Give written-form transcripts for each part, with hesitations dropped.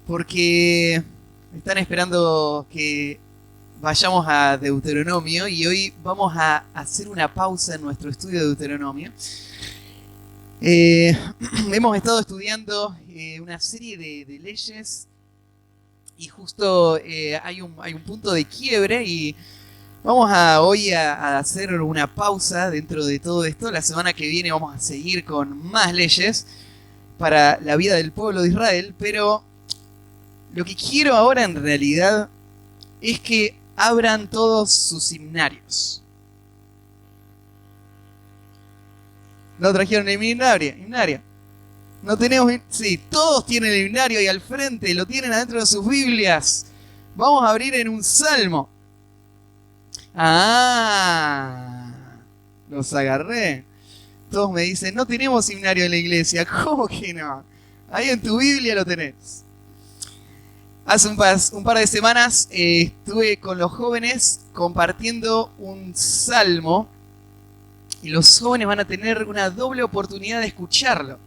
porque están esperando que vayamos a Deuteronomio y hoy vamos a hacer una pausa en nuestro estudio de Deuteronomio. Hemos estado estudiando una serie de leyes y justo hay un punto de quiebre y vamos hoy a hacer una pausa dentro de todo esto. La semana que viene vamos a seguir con más leyes para la vida del pueblo de Israel, pero lo que quiero ahora en realidad es que abran todos sus himnarios. ¿No trajeron el himnario? No tenemos... Sí, todos tienen el himnario ahí al frente, lo tienen adentro de sus Biblias. Vamos a abrir en un salmo. Los agarré. Todos me dicen, no tenemos himnario en la iglesia. ¿Cómo que no? Ahí en tu Biblia lo tenés. Hace un par de semanas estuve con los jóvenes compartiendo un salmo y los jóvenes van a tener una doble oportunidad de escucharlo,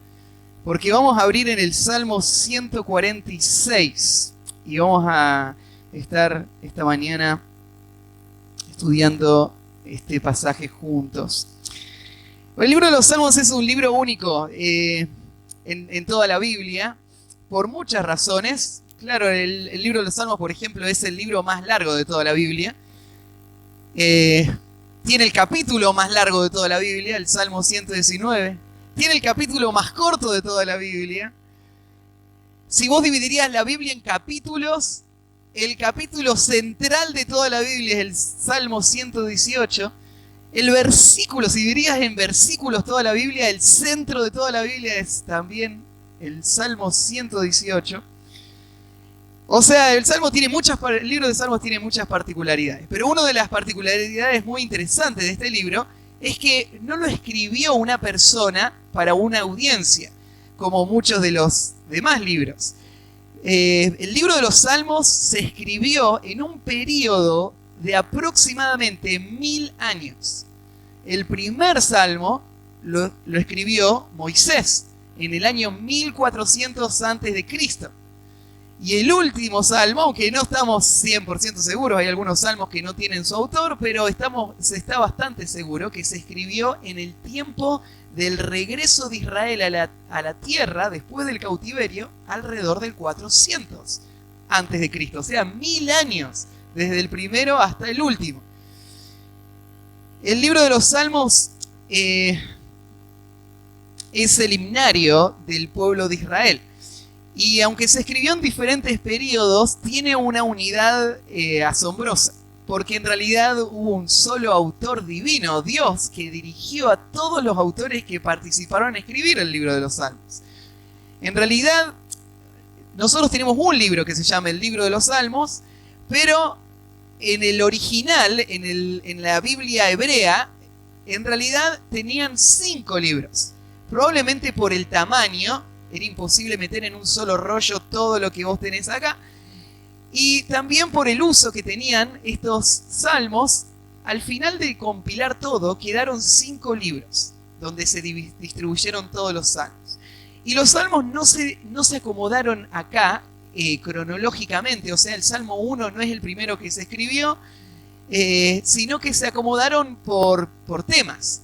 porque vamos a abrir en el Salmo 146 y vamos a estar esta mañana estudiando este pasaje juntos. El libro de los Salmos es un libro único en toda la Biblia por muchas razones. Claro, el libro de los Salmos, por ejemplo, es el libro más largo de toda la Biblia. Tiene el capítulo más largo de toda la Biblia, el Salmo 119. Tiene el capítulo más corto de toda la Biblia. Si vos dividirías la Biblia en capítulos, el capítulo central de toda la Biblia es el Salmo 118. El versículo, si dividirías en versículos toda la Biblia, el centro de toda la Biblia es también el Salmo 118. O sea, el libro de Salmos tiene muchas particularidades, pero una de las particularidades muy interesantes de este libro es que no lo escribió una persona para una audiencia, como muchos de los demás libros. El libro de los Salmos se escribió en un periodo de aproximadamente 1000 años. El primer salmo lo escribió Moisés en el año 1400 a.C. Y el último salmo, aunque no estamos 100% seguros, hay algunos salmos que no tienen su autor, pero se está bastante seguro que se escribió en el tiempo del regreso de Israel a la tierra después del cautiverio, alrededor del 400 antes de Cristo. O sea, 1000 años, desde el primero hasta el último. El libro de los Salmos es el himnario del pueblo de Israel. Y aunque se escribió en diferentes periodos, tiene una unidad asombrosa, porque en realidad hubo un solo autor divino, Dios, que dirigió a todos los autores que participaron en escribir el libro de los Salmos. En realidad, nosotros tenemos un libro que se llama el libro de los Salmos, pero en el original, en la Biblia hebrea, en realidad tenían 5 libros. Probablemente por el tamaño, era imposible meter en un solo rollo todo lo que vos tenés acá. Y también por el uso que tenían estos salmos, al final de compilar todo, quedaron 5 libros, donde se distribuyeron todos los salmos. Y los salmos no se acomodaron acá cronológicamente, o sea, el Salmo 1 no es el primero que se escribió, sino que se acomodaron por temas.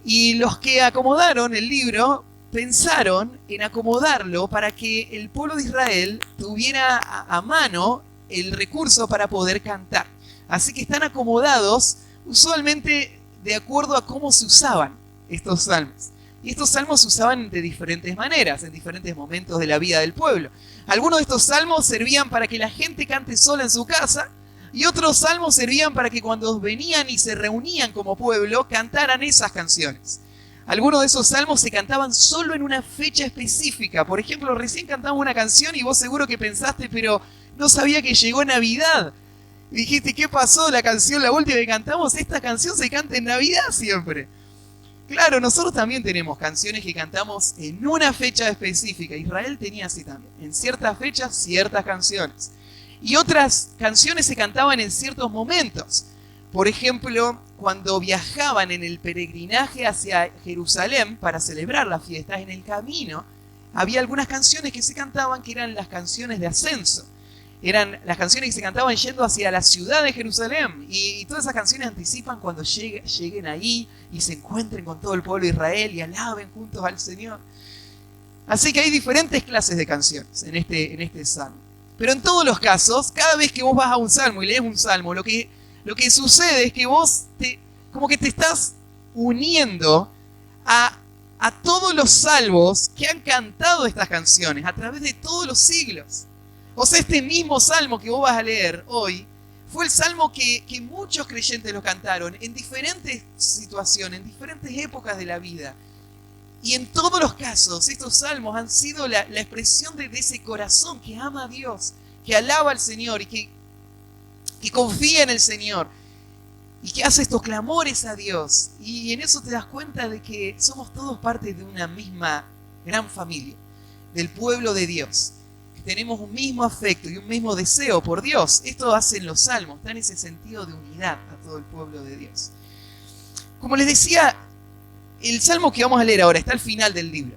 Y los que acomodaron el libro pensaron en acomodarlo para que el pueblo de Israel tuviera a mano el recurso para poder cantar. Así que están acomodados usualmente de acuerdo a cómo se usaban estos salmos. Y estos salmos se usaban de diferentes maneras, en diferentes momentos de la vida del pueblo. Algunos de estos salmos servían para que la gente cante sola en su casa, y otros salmos servían para que cuando venían y se reunían como pueblo, cantaran esas canciones. Algunos de esos salmos se cantaban solo en una fecha específica. Por ejemplo, recién cantamos una canción y vos seguro que pensaste, pero no sabía que llegó Navidad. Y dijiste, ¿qué pasó? La última que cantamos, esta canción se canta en Navidad siempre. Claro, nosotros también tenemos canciones que cantamos en una fecha específica. Israel tenía así también. En ciertas fechas, ciertas canciones. Y otras canciones se cantaban en ciertos momentos. Por ejemplo, cuando viajaban en el peregrinaje hacia Jerusalén para celebrar las fiestas, en el camino había algunas canciones que se cantaban que eran las canciones de ascenso. Eran las canciones que se cantaban yendo hacia la ciudad de Jerusalén. Y todas esas canciones anticipan cuando lleguen ahí y se encuentren con todo el pueblo de Israel y alaben juntos al Señor. Así que hay diferentes clases de canciones en este salmo. Pero en todos los casos, cada vez que vos vas a un salmo y lees un salmo, lo que sucede es que vos como que te estás uniendo a todos los salmos que han cantado estas canciones a través de todos los siglos. O sea, este mismo salmo que vos vas a leer hoy fue el salmo que muchos creyentes lo cantaron en diferentes situaciones, en diferentes épocas de la vida. Y en todos los casos, estos salmos han sido la expresión de ese corazón que ama a Dios, que alaba al Señor y que confía en el Señor y que hace estos clamores a Dios. Y en eso te das cuenta de que somos todos parte de una misma gran familia, del pueblo de Dios. Que tenemos un mismo afecto y un mismo deseo por Dios. Esto hacen los salmos, dan ese sentido de unidad a todo el pueblo de Dios. Como les decía, el salmo que vamos a leer ahora está al final del libro.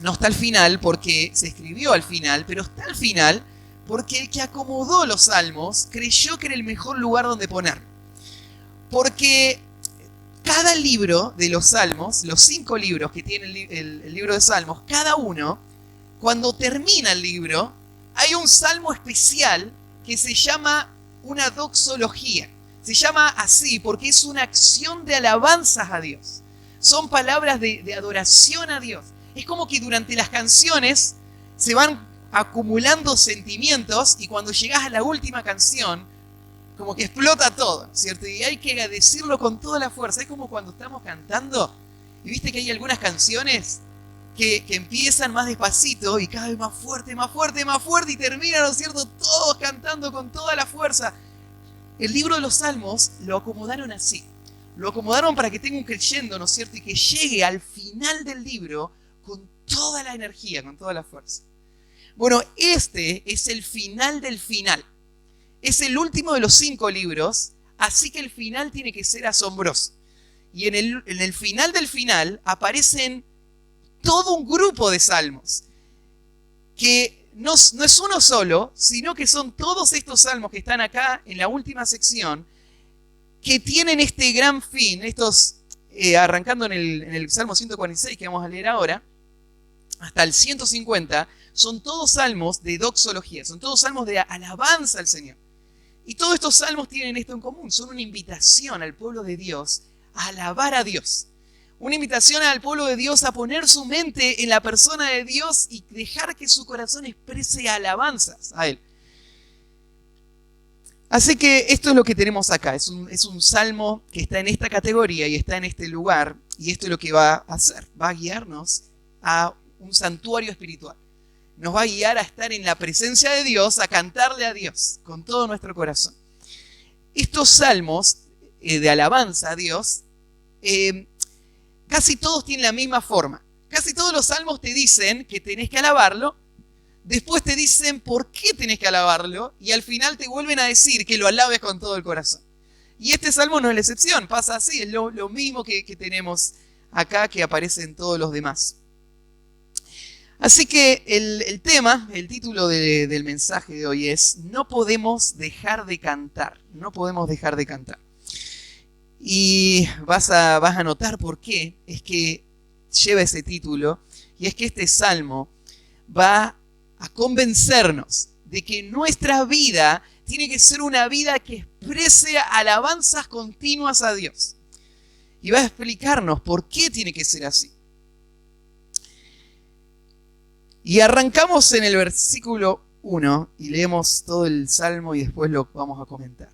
No está al final porque se escribió al final, pero está al final porque el que acomodó los salmos creyó que era el mejor lugar donde ponerlo. Porque cada libro de los salmos, los 5 libros que tiene el libro de salmos, cada uno, cuando termina el libro, hay un salmo especial que se llama una doxología. Se llama así porque es una acción de alabanzas a Dios. Son palabras de adoración a Dios. Es como que durante las canciones se van acumulando sentimientos y cuando llegas a la última canción, como que explota todo, ¿cierto? Y hay que decirlo con toda la fuerza. Es como cuando estamos cantando y viste que hay algunas canciones que empiezan más despacito y cada vez más fuerte, más fuerte, más fuerte y terminan, ¿no es cierto?, todos cantando con toda la fuerza. El libro de los Salmos lo acomodaron así. Lo acomodaron para que tenga un crescendo, ¿no es cierto? Y que llegue al final del libro con toda la energía, con toda la fuerza. Bueno, este es el final del final. Es el último de los 5 libros, así que el final tiene que ser asombroso. Y en el final del final aparecen todo un grupo de salmos, que no es uno solo, sino que son todos estos salmos que están acá en la última sección, que tienen este gran fin, estos arrancando en el Salmo 146 que vamos a leer ahora, hasta el 150, son todos salmos de doxología, son todos salmos de alabanza al Señor. Y todos estos salmos tienen esto en común, son una invitación al pueblo de Dios a alabar a Dios. Una invitación al pueblo de Dios a poner su mente en la persona de Dios y dejar que su corazón exprese alabanzas a Él. Así que esto es lo que tenemos acá. Es un salmo que está en esta categoría y está en este lugar. Y esto es lo que va a hacer. Va a guiarnos a un santuario espiritual. Nos va a guiar a estar en la presencia de Dios, a cantarle a Dios con todo nuestro corazón. Estos salmos de alabanza a Dios, casi todos tienen la misma forma. Casi todos los salmos te dicen que tenés que alabarlo. Después te dicen por qué tenés que alabarlo y al final te vuelven a decir que lo alabes con todo el corazón. Y este salmo no es la excepción, pasa así, es lo mismo que tenemos acá que aparece en todos los demás. Así que el tema, el título del mensaje de hoy es no podemos dejar de cantar, no podemos dejar de cantar. Y vas a notar por qué es que lleva ese título y es que este salmo va a convencernos de que nuestra vida tiene que ser una vida que exprese alabanzas continuas a Dios. Y va a explicarnos por qué tiene que ser así. Y arrancamos en el versículo 1 y leemos todo el salmo y después lo vamos a comentar.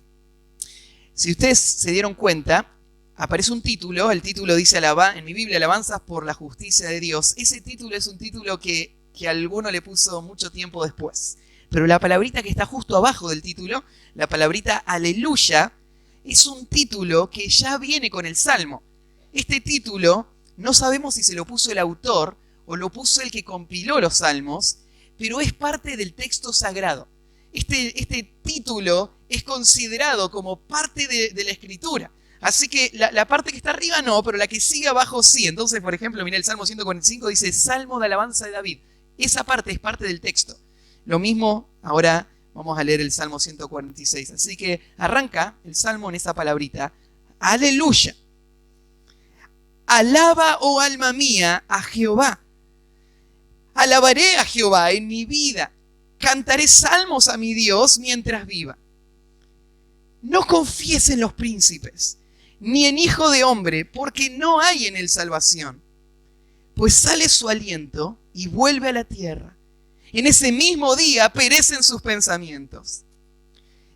Si ustedes se dieron cuenta, aparece un título, el título dice en mi Biblia, Alabanzas por la justicia de Dios. Ese título es un título que alguno le puso mucho tiempo después. Pero la palabrita que está justo abajo del título, la palabrita aleluya, es un título que ya viene con el Salmo. Este título no sabemos si se lo puso el autor o lo puso el que compiló los Salmos, pero es parte del texto sagrado. Este título es considerado como parte de la Escritura. Así que la parte que está arriba no, pero la que sigue abajo sí. Entonces, por ejemplo, mira el Salmo 145 dice Salmo de alabanza de David. Esa parte es parte del texto. Lo mismo, ahora vamos a leer el Salmo 146. Así que arranca el Salmo en esa palabrita. Aleluya. Alaba, oh alma mía, a Jehová. Alabaré a Jehová en mi vida. Cantaré salmos a mi Dios mientras viva. No confíes en los príncipes, ni en hijo de hombre, porque no hay en él salvación. Pues sale su aliento y vuelve a la tierra. En ese mismo día perecen sus pensamientos.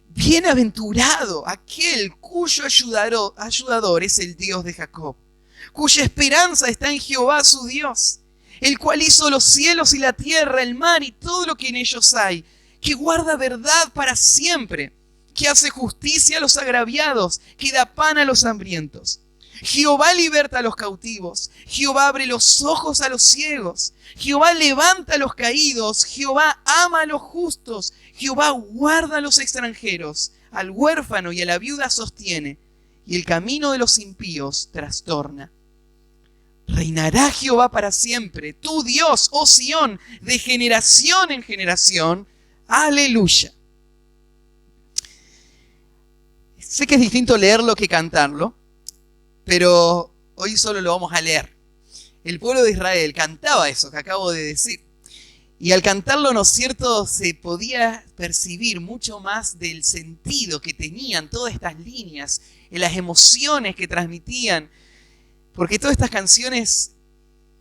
Bienaventurado aquel cuyo ayudador es el Dios de Jacob, cuya esperanza está en Jehová su Dios, el cual hizo los cielos y la tierra, el mar y todo lo que en ellos hay, que guarda verdad para siempre, que hace justicia a los agraviados, que da pan a los hambrientos. Jehová liberta a los cautivos, Jehová abre los ojos a los ciegos, Jehová levanta a los caídos, Jehová ama a los justos, Jehová guarda a los extranjeros, al huérfano y a la viuda sostiene, y el camino de los impíos trastorna. Reinará Jehová para siempre, tu Dios, oh Sión, de generación en generación. Aleluya. Sé que es distinto leerlo que cantarlo, pero hoy solo lo vamos a leer. El pueblo de Israel cantaba eso que acabo de decir. Y al cantarlo, ¿no es cierto?, se podía percibir mucho más del sentido que tenían todas estas líneas, en las emociones que transmitían. Porque todas estas canciones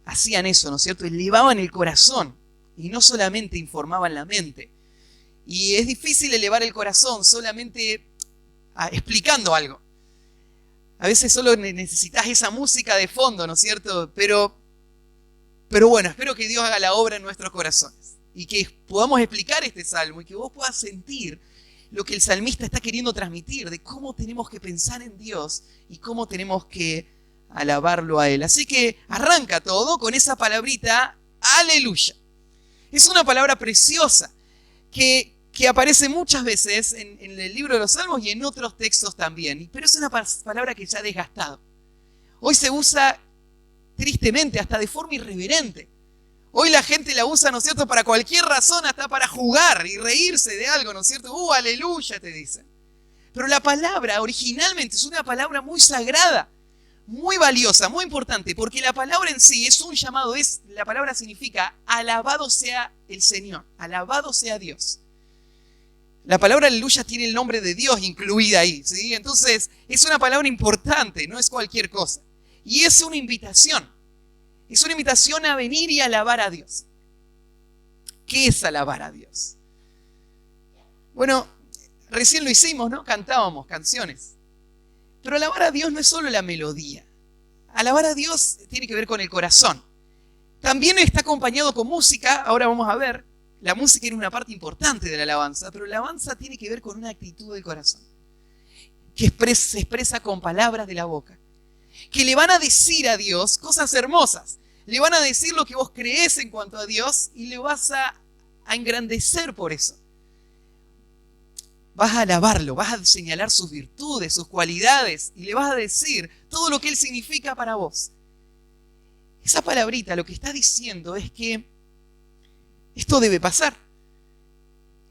hacían eso, ¿no es cierto?, elevaban el corazón y no solamente informaban la mente. Y es difícil elevar el corazón solamente explicando algo. A veces solo necesitas esa música de fondo, ¿no es cierto? Pero bueno, espero que Dios haga la obra en nuestros corazones y que podamos explicar este salmo y que vos puedas sentir lo que el salmista está queriendo transmitir, de cómo tenemos que pensar en Dios y cómo tenemos que alabarlo a Él. Así que arranca todo con esa palabrita, aleluya. Es una palabra preciosa que aparece muchas veces en el libro de los Salmos y en otros textos también. Pero es una palabra que ya ha desgastado. Hoy se usa tristemente, hasta de forma irreverente. Hoy la gente la usa, ¿no es cierto?, para cualquier razón, hasta para jugar y reírse de algo, ¿no es cierto? Aleluya, te dicen. Pero la palabra originalmente es una palabra muy sagrada, muy valiosa, muy importante, porque la palabra en sí es un llamado, la palabra significa alabado sea el Señor, alabado sea Dios. La palabra aleluya tiene el nombre de Dios incluida ahí, ¿sí? Entonces es una palabra importante, no es cualquier cosa. Y es una invitación a venir y alabar a Dios. ¿Qué es alabar a Dios? Bueno, recién lo hicimos, ¿no? Cantábamos canciones. Pero alabar a Dios no es solo la melodía. Alabar a Dios tiene que ver con el corazón. También está acompañado con música, ahora vamos a ver. La música es una parte importante de la alabanza, pero la alabanza tiene que ver con una actitud del corazón, que se expresa con palabras de la boca, que le van a decir a Dios cosas hermosas, le van a decir lo que vos creés en cuanto a Dios y le vas a engrandecer por eso. Vas a alabarlo, vas a señalar sus virtudes, sus cualidades y le vas a decir todo lo que Él significa para vos. Esa palabrita lo que está diciendo es que esto debe pasar.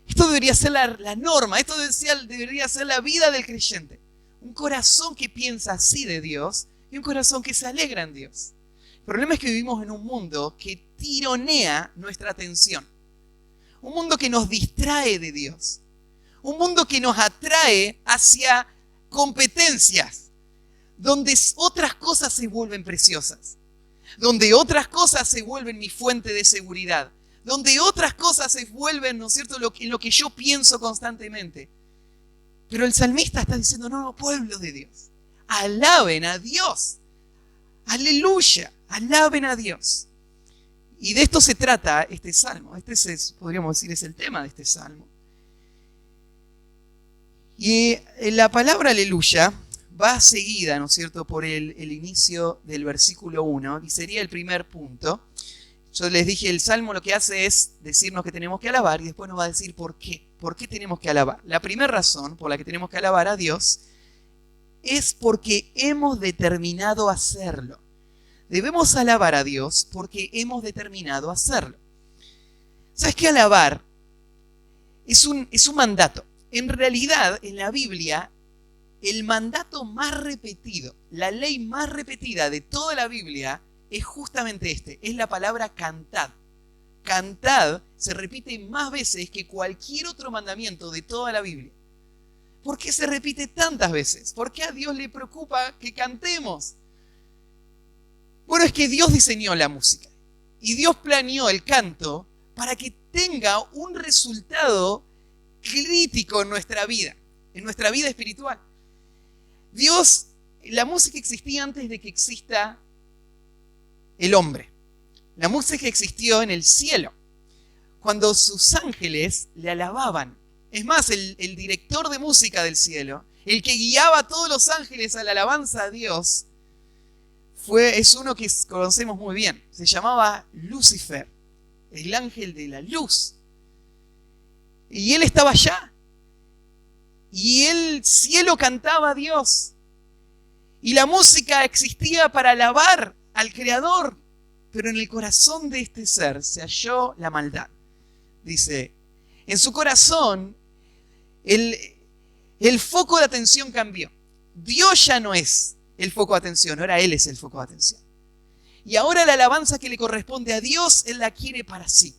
Esto debería ser la norma, esto debería ser la vida del creyente. Un corazón que piensa así de Dios y un corazón que se alegra en Dios. El problema es que vivimos en un mundo que tironea nuestra atención. Un mundo que nos distrae de Dios. Un mundo que nos atrae hacia competencias, donde otras cosas se vuelven preciosas, donde otras cosas se vuelven mi fuente de seguridad, donde otras cosas se vuelven, ¿no es cierto?, en lo que yo pienso constantemente. Pero el salmista está diciendo, no, pueblo de Dios, alaben a Dios. Aleluya, alaben a Dios. Y de esto se trata este salmo. Podríamos decir, es el tema de este salmo. Y la palabra aleluya va seguida, ¿no es cierto?, por el inicio del versículo 1, y sería el primer punto. Yo les dije, el Salmo lo que hace es decirnos que tenemos que alabar y después nos va a decir por qué. ¿Por qué tenemos que alabar? La primera razón por la que tenemos que alabar a Dios es porque hemos determinado hacerlo. Debemos alabar a Dios porque hemos determinado hacerlo. ¿Sabes qué? Alabar es un mandato. En realidad, en la Biblia, el mandato más repetido, la ley más repetida de toda la Biblia es justamente este, es la palabra cantad. Cantad se repite más veces que cualquier otro mandamiento de toda la Biblia. ¿Por qué se repite tantas veces? ¿Por qué a Dios le preocupa que cantemos? Bueno, es que Dios diseñó la música y Dios planeó el canto para que tenga un resultado crítico en nuestra vida espiritual. Dios, la música existía antes de que exista el hombre. La música existió en el cielo, cuando sus ángeles le alababan. Es más, el director de música del cielo, el que guiaba a todos los ángeles a la alabanza a Dios, es uno que conocemos muy bien. Se llamaba Lucifer, el ángel de la luz. Y él estaba allá. Y el cielo cantaba a Dios. Y la música existía para alabar al Creador. Pero en el corazón de este ser se halló la maldad. Dice, en su corazón el foco de atención cambió. Dios ya no es el foco de atención, ahora Él es el foco de atención. Y ahora la alabanza que le corresponde a Dios, Él la quiere para sí.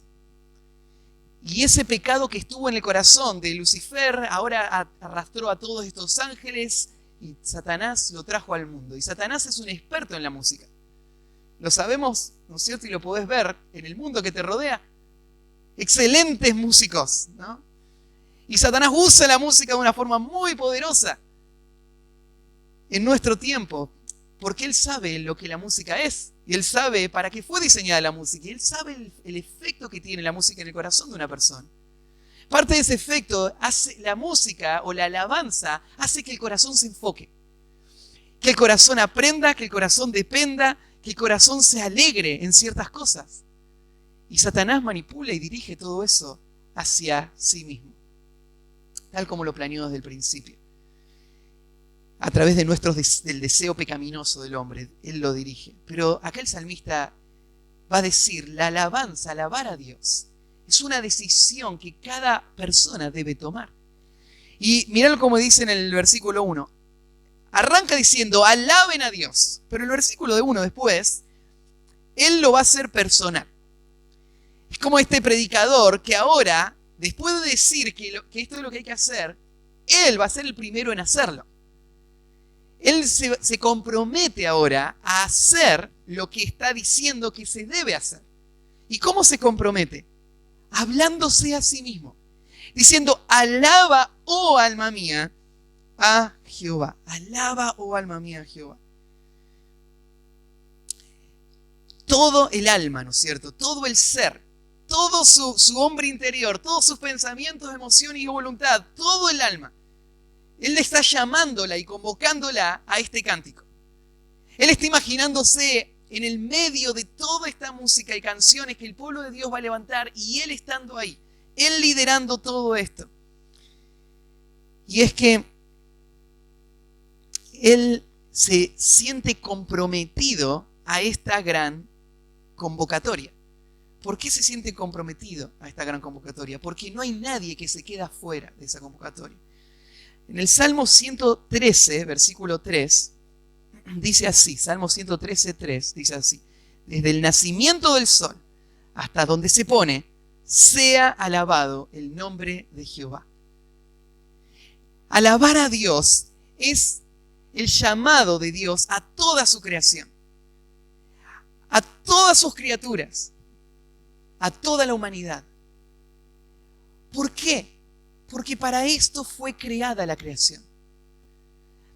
Y ese pecado que estuvo en el corazón de Lucifer ahora arrastró a todos estos ángeles y Satanás lo trajo al mundo. Y Satanás es un experto en la música. Lo sabemos, ¿no es cierto? Y lo podés ver en el mundo que te rodea. Excelentes músicos, ¿no? Y Satanás usa la música de una forma muy poderosa en nuestro tiempo, porque él sabe lo que la música es. Y él sabe para qué fue diseñada la música. Y él sabe el efecto que tiene la música en el corazón de una persona. Parte de ese efecto, hace la música o la alabanza hace que el corazón se enfoque. Que el corazón aprenda, que el corazón dependa, que el corazón se alegre en ciertas cosas. Y Satanás manipula y dirige todo eso hacia sí mismo. Tal como lo planeó desde el principio. A través de del deseo pecaminoso del hombre, Él lo dirige. Pero acá el salmista va a decir, la alabanza, alabar a Dios, es una decisión que cada persona debe tomar. Y mirad como dice en el versículo 1. Arranca diciendo, alaben a Dios. Pero el versículo de 1 después, Él lo va a hacer personal. Es como este predicador que ahora, después de decir que esto es lo que hay que hacer, Él va a ser el primero en hacerlo. Él se compromete ahora a hacer lo que está diciendo que se debe hacer. ¿Y cómo se compromete? Hablándose a sí mismo. Diciendo, alaba, oh alma mía, a Jehová. Alaba, oh alma mía, a Jehová. Todo el alma, ¿no es cierto? Todo el ser, todo su hombre interior, todos sus pensamientos, emociones y voluntad, todo el alma. Él está llamándola y convocándola a este cántico. Él está imaginándose en el medio de toda esta música y canciones que el pueblo de Dios va a levantar y Él estando ahí, Él liderando todo esto. Y es que Él se siente comprometido a esta gran convocatoria. ¿Por qué se siente comprometido a esta gran convocatoria? Porque no hay nadie que se quede fuera de esa convocatoria. En el Salmo 113, versículo 3, dice así, Salmo 113, 3, dice así, desde el nacimiento del sol hasta donde se pone, sea alabado el nombre de Jehová. Alabar a Dios es el llamado de Dios a toda su creación, a todas sus criaturas, a toda la humanidad. ¿Por qué? Porque para esto fue creada la creación.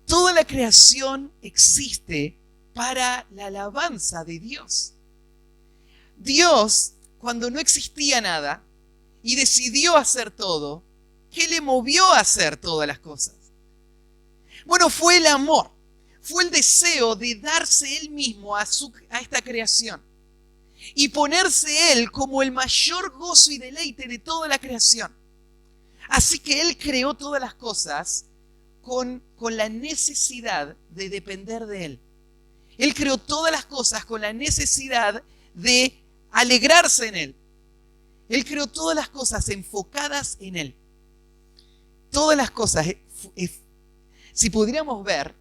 Toda la creación existe para la alabanza de Dios. Dios, cuando no existía nada y decidió hacer todo, ¿qué le movió a hacer todas las cosas? Bueno, fue el amor, fue el deseo de darse Él mismo a esta creación y ponerse Él como el mayor gozo y deleite de toda la creación. Así que Él creó todas las cosas con la necesidad de depender de Él. Él creó todas las cosas con la necesidad de alegrarse en Él. Él creó todas las cosas enfocadas en Él. Todas las cosas, si pudiéramos ver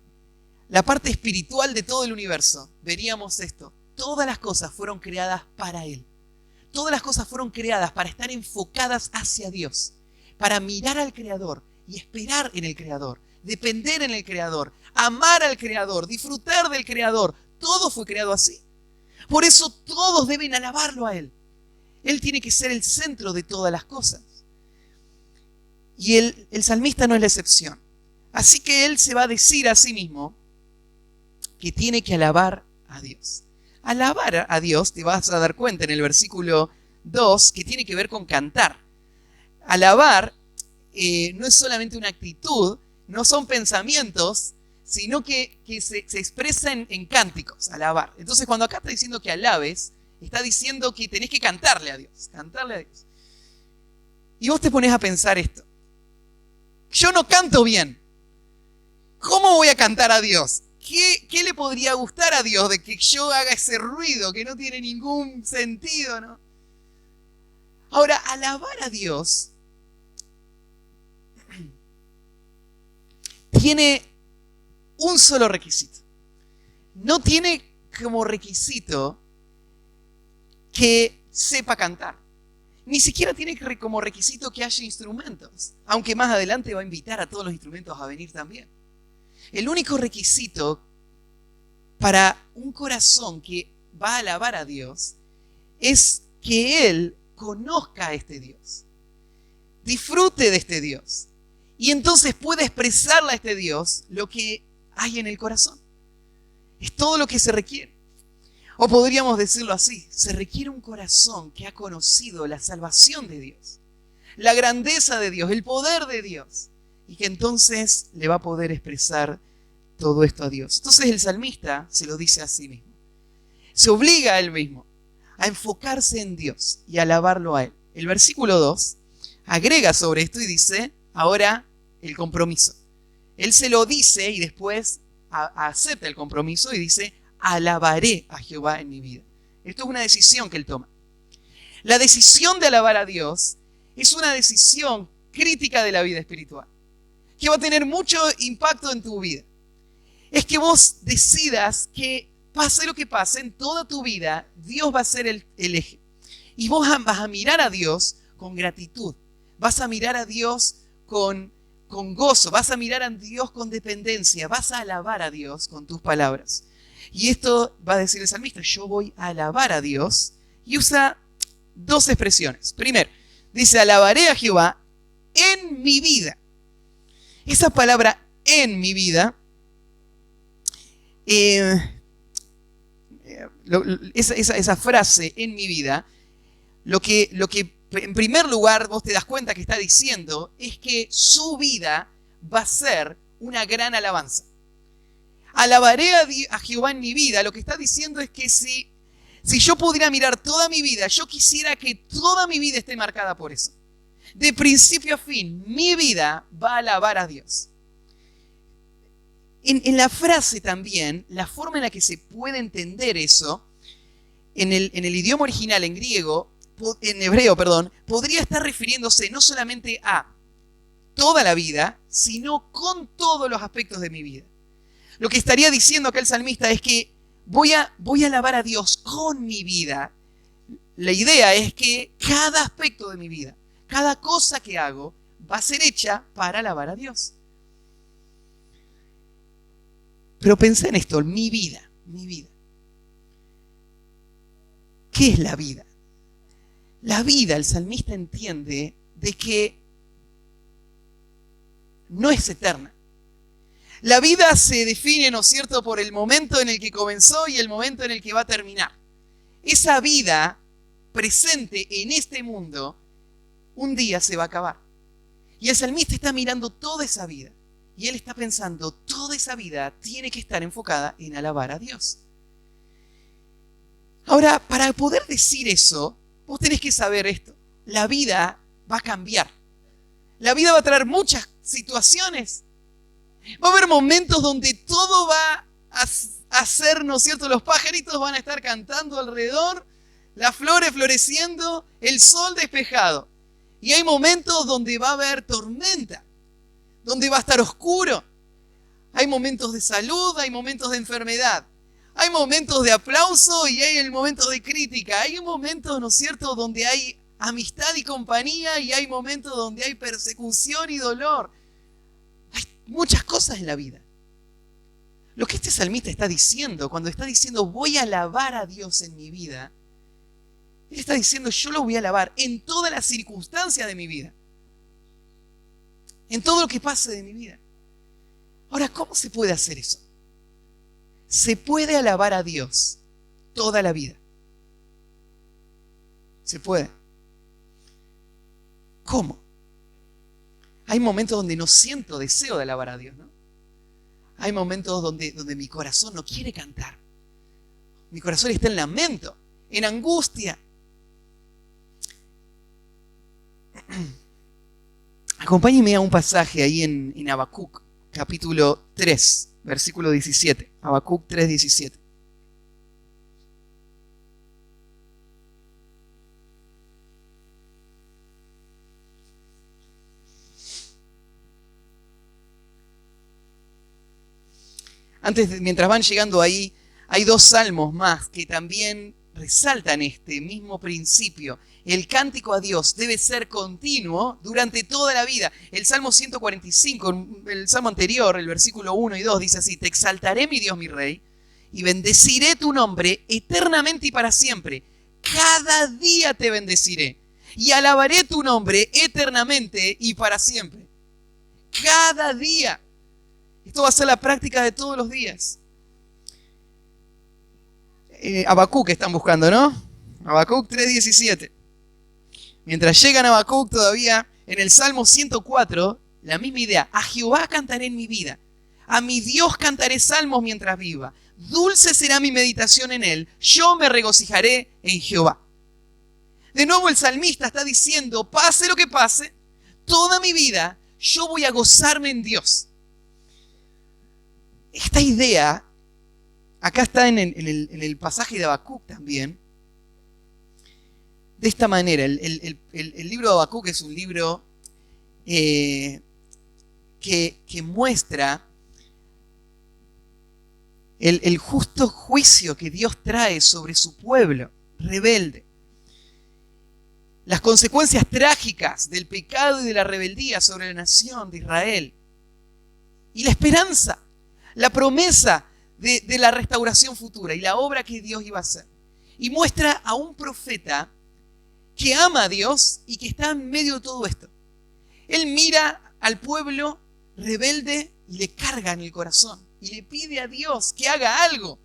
la parte espiritual de todo el universo, veríamos esto. Todas las cosas fueron creadas para Él. Todas las cosas fueron creadas para estar enfocadas hacia Dios, para mirar al Creador y esperar en el Creador, depender en el Creador, amar al Creador, disfrutar del Creador. Todo fue creado así. Por eso todos deben alabarlo a Él. Él tiene que ser el centro de todas las cosas. Y el salmista no es la excepción. Así que él se va a decir a sí mismo que tiene que alabar a Dios. Alabar a Dios, te vas a dar cuenta en el versículo 2, que tiene que ver con cantar. Alabar no es solamente una actitud, no son pensamientos, sino que se expresa en cánticos, alabar. Entonces cuando acá está diciendo que alabes, está diciendo que tenés que cantarle a Dios, cantarle a Dios. Y vos te pones a pensar esto. Yo no canto bien. ¿Cómo voy a cantar a Dios? ¿Qué le podría gustar a Dios de que yo haga ese ruido que no tiene ningún sentido, ¿no? Ahora, alabar a Dios tiene un solo requisito. No tiene como requisito que sepa cantar. Ni siquiera tiene como requisito que haya instrumentos, aunque más adelante va a invitar a todos los instrumentos a venir también. El único requisito para un corazón que va a alabar a Dios es que Él conozca a este Dios, disfrute de este Dios, y entonces pueda expresarle a este Dios lo que hay en el corazón. Es todo lo que se requiere. O podríamos decirlo así, se requiere un corazón que ha conocido la salvación de Dios, la grandeza de Dios, el poder de Dios, y que entonces le va a poder expresar todo esto a Dios. Entonces el salmista se lo dice a sí mismo. Se obliga a él mismo a enfocarse en Dios y a alabarlo a Él. El versículo 2 agrega sobre esto y dice, ahora el compromiso. Él se lo dice y después acepta el compromiso y dice, alabaré a Jehová en mi vida. Esto es una decisión que él toma. La decisión de alabar a Dios es una decisión crítica de la vida espiritual, que va a tener mucho impacto en tu vida. Es que vos decidas que pase lo que pase en toda tu vida, Dios va a ser el eje. Y vos vas a mirar a Dios con gratitud, vas a mirar a Dios con gozo, vas a mirar a Dios con dependencia, vas a alabar a Dios con tus palabras. Y esto va a decir el salmista, yo voy a alabar a Dios, y usa dos expresiones. Primero, dice, alabaré a Jehová en mi vida. Esa palabra en mi vida, esa frase en mi vida, lo que en primer lugar vos te das cuenta que está diciendo es que su vida va a ser una gran alabanza. Alabaré a Jehová en mi vida. Lo que está diciendo es que si yo pudiera mirar toda mi vida, yo quisiera que toda mi vida esté marcada por eso. De principio a fin, mi vida va a alabar a Dios. En la frase también, la forma en la que se puede entender eso, en el idioma original, en hebreo, podría estar refiriéndose no solamente a toda la vida, sino con todos los aspectos de mi vida. Lo que estaría diciendo acá el salmista es que voy a alabar a Dios con mi vida. La idea es que cada aspecto de mi vida, cada cosa que hago, va a ser hecha para alabar a Dios. Pero pensé en esto, mi vida. ¿Qué es la vida? La vida, el salmista entiende de que no es eterna. La vida se define, ¿no es cierto?, por el momento en el que comenzó y el momento en el que va a terminar. Esa vida presente en este mundo, un día se va a acabar. Y el salmista está mirando toda esa vida. Y él está pensando, toda esa vida tiene que estar enfocada en alabar a Dios. Ahora, para poder decir eso, vos tenés que saber esto. La vida va a cambiar. La vida va a traer muchas situaciones Va a haber momentos donde todo va a ser, ¿no es cierto? Los pajaritos van a estar cantando alrededor, las flores floreciendo, el sol despejado. Y hay momentos donde va a haber tormenta, donde va a estar oscuro. Hay momentos de salud, hay momentos de enfermedad. Hay momentos de aplauso y hay momentos de crítica. Hay momentos, ¿no es cierto?, donde hay amistad y compañía y hay momentos donde hay persecución y dolor. Hay muchas cosas en la vida. Lo que este salmista está diciendo, cuando está diciendo voy a alabar a Dios en mi vida, él está diciendo yo lo voy a alabar en todas las circunstancias de mi vida. En todo lo que pase de mi vida. Ahora, ¿cómo se puede hacer eso? Se puede alabar a Dios toda la vida. Se puede. ¿Cómo? Hay momentos donde no siento deseo de alabar a Dios, ¿no? Hay momentos donde mi corazón no quiere cantar. Mi corazón está en lamento, en angustia. Acompáñenme a un pasaje ahí en Habacuc, capítulo 3, versículo 17. Habacuc 3, 17. Mientras van llegando ahí, hay 2 salmos más que también resaltan este mismo principio. El cántico a Dios debe ser continuo durante toda la vida. El Salmo 145, el Salmo anterior, el versículo 1 y 2, dice así: Te exaltaré, mi Dios, mi Rey, y bendeciré tu nombre eternamente y para siempre. Cada día te bendeciré y alabaré tu nombre eternamente y para siempre. Cada día. Esto va a ser la práctica de todos los días. Habacuc están buscando, ¿no? Habacuc 3:17. Mientras llegan a Habacuc todavía, en el Salmo 104, la misma idea. A Jehová cantaré en mi vida. A mi Dios cantaré salmos mientras viva. Dulce será mi meditación en él. Yo me regocijaré en Jehová. De nuevo el salmista está diciendo, pase lo que pase, toda mi vida yo voy a gozarme en Dios. Esta idea, acá está en el pasaje de Habacuc también, de esta manera. El libro de Habacuc es un libro que muestra el justo juicio que Dios trae sobre su pueblo rebelde. Las consecuencias trágicas del pecado y de la rebeldía sobre la nación de Israel. Y la esperanza, la promesa de la restauración futura y la obra que Dios iba a hacer. Y muestra a un profeta que ama a Dios y que está en medio de todo esto. Él mira al pueblo rebelde y le carga en el corazón. Y le pide a Dios que haga algo.